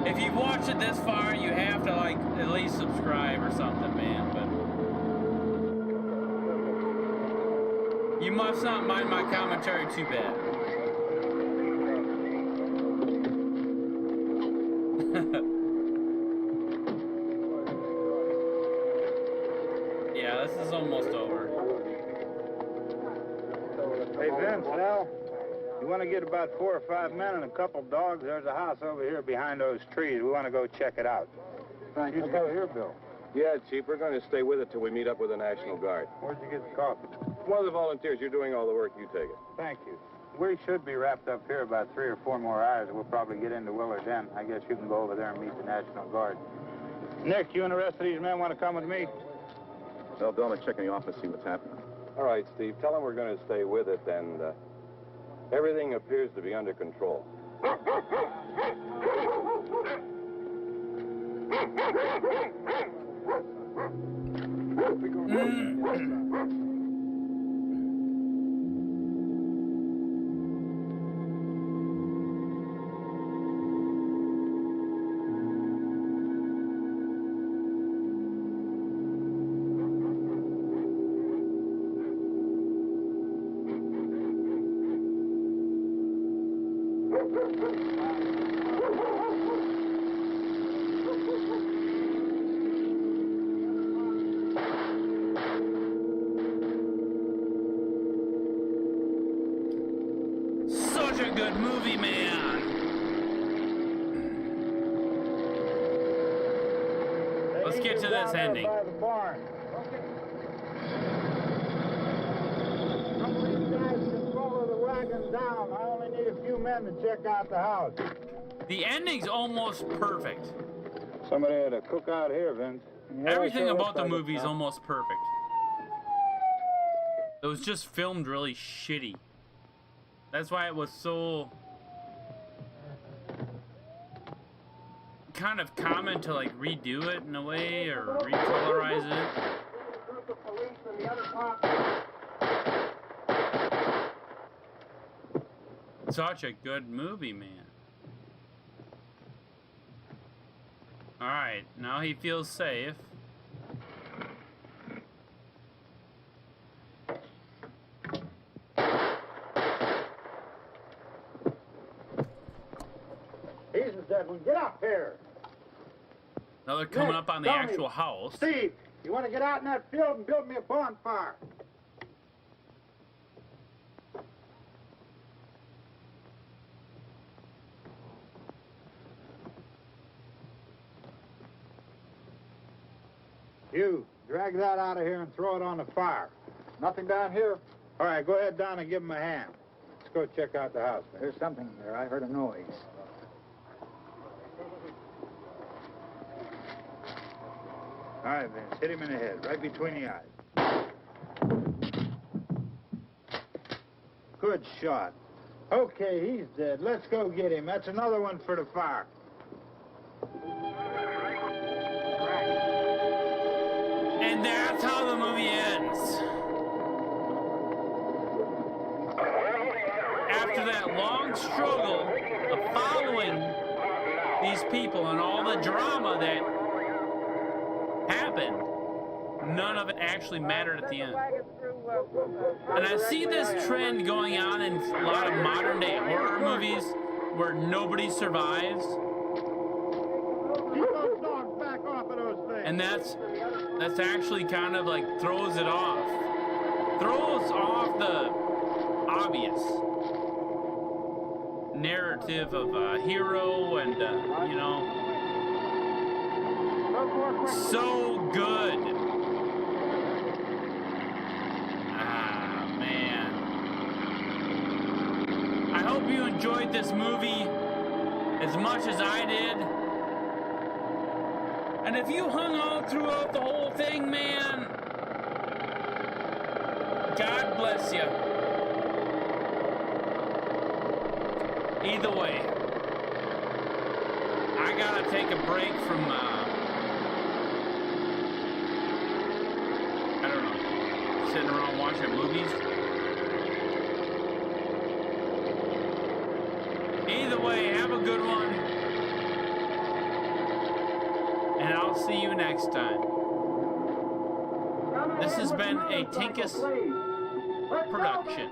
If you've watched it this far, you have to, like, at least subscribe or something, man, but... You must not mind my commentary too bad. Yeah, this is almost over. Hey, Vince, Al, you want to get about 4 or 5 men and a couple dogs? There's a house over here behind those trees. We want to go check it out. Thank you. You go here, Bill. Yeah, Chief, we're going to stay with it till we meet up with the National Guard. Where'd you get the coffee? One of the volunteers, you're doing all the work, you take it. Thank you. We should be wrapped up here about 3 or 4 more hours. We'll probably get into Willard then. I guess you can go over there and meet the National Guard. Nick, you and the rest of these men want to come with me? Well, Bill, let's check in the office, see what's happening. All right, Steve, tell them we're going to stay with it, and everything appears to be under control. Such a good movie, man. Let's get to this ending. By the barn. Some of these guys can follow the wagon down. I only need a few men to check out the house. The ending's almost perfect. Somebody had a cookout here, Vince. Yeah, Everything sure about looks the like it, movie is huh? almost perfect. It was just filmed really shitty. That's why it was so kind of common to like redo it in a way or recolorize it. Such a good movie, man. Alright, now he feels safe. Jesus, Edwin, get up here. Now they're coming Nick, up on the tell me, actual house. Steve, you want to get out in that field and build me a bonfire? You, drag that out of here and throw it on the fire. Nothing down here. All right, go ahead down and give him a hand. Let's go check out the house. There's something there. I heard a noise. All right, Vince, hit him in the head, right between the eyes. Good shot. Okay, he's dead. Let's go get him. That's another one for the fire. And that's how the movie ends. After that long struggle of following these people and all the drama that happened, none of it actually mattered at the end. And I see this trend going on in a lot of modern day horror movies where nobody survives. And that's actually kind of like throws it off. Throws off the obvious narrative of a hero and, you know, so good. Ah, man. I hope you enjoyed this movie as much as I did. And if you hung on throughout the whole thing, man, God bless you. Either way, I gotta take a break from, I don't know, sitting around watching movies. Either way, have a good one. and I'll see you next time. This has been a Tinkus production.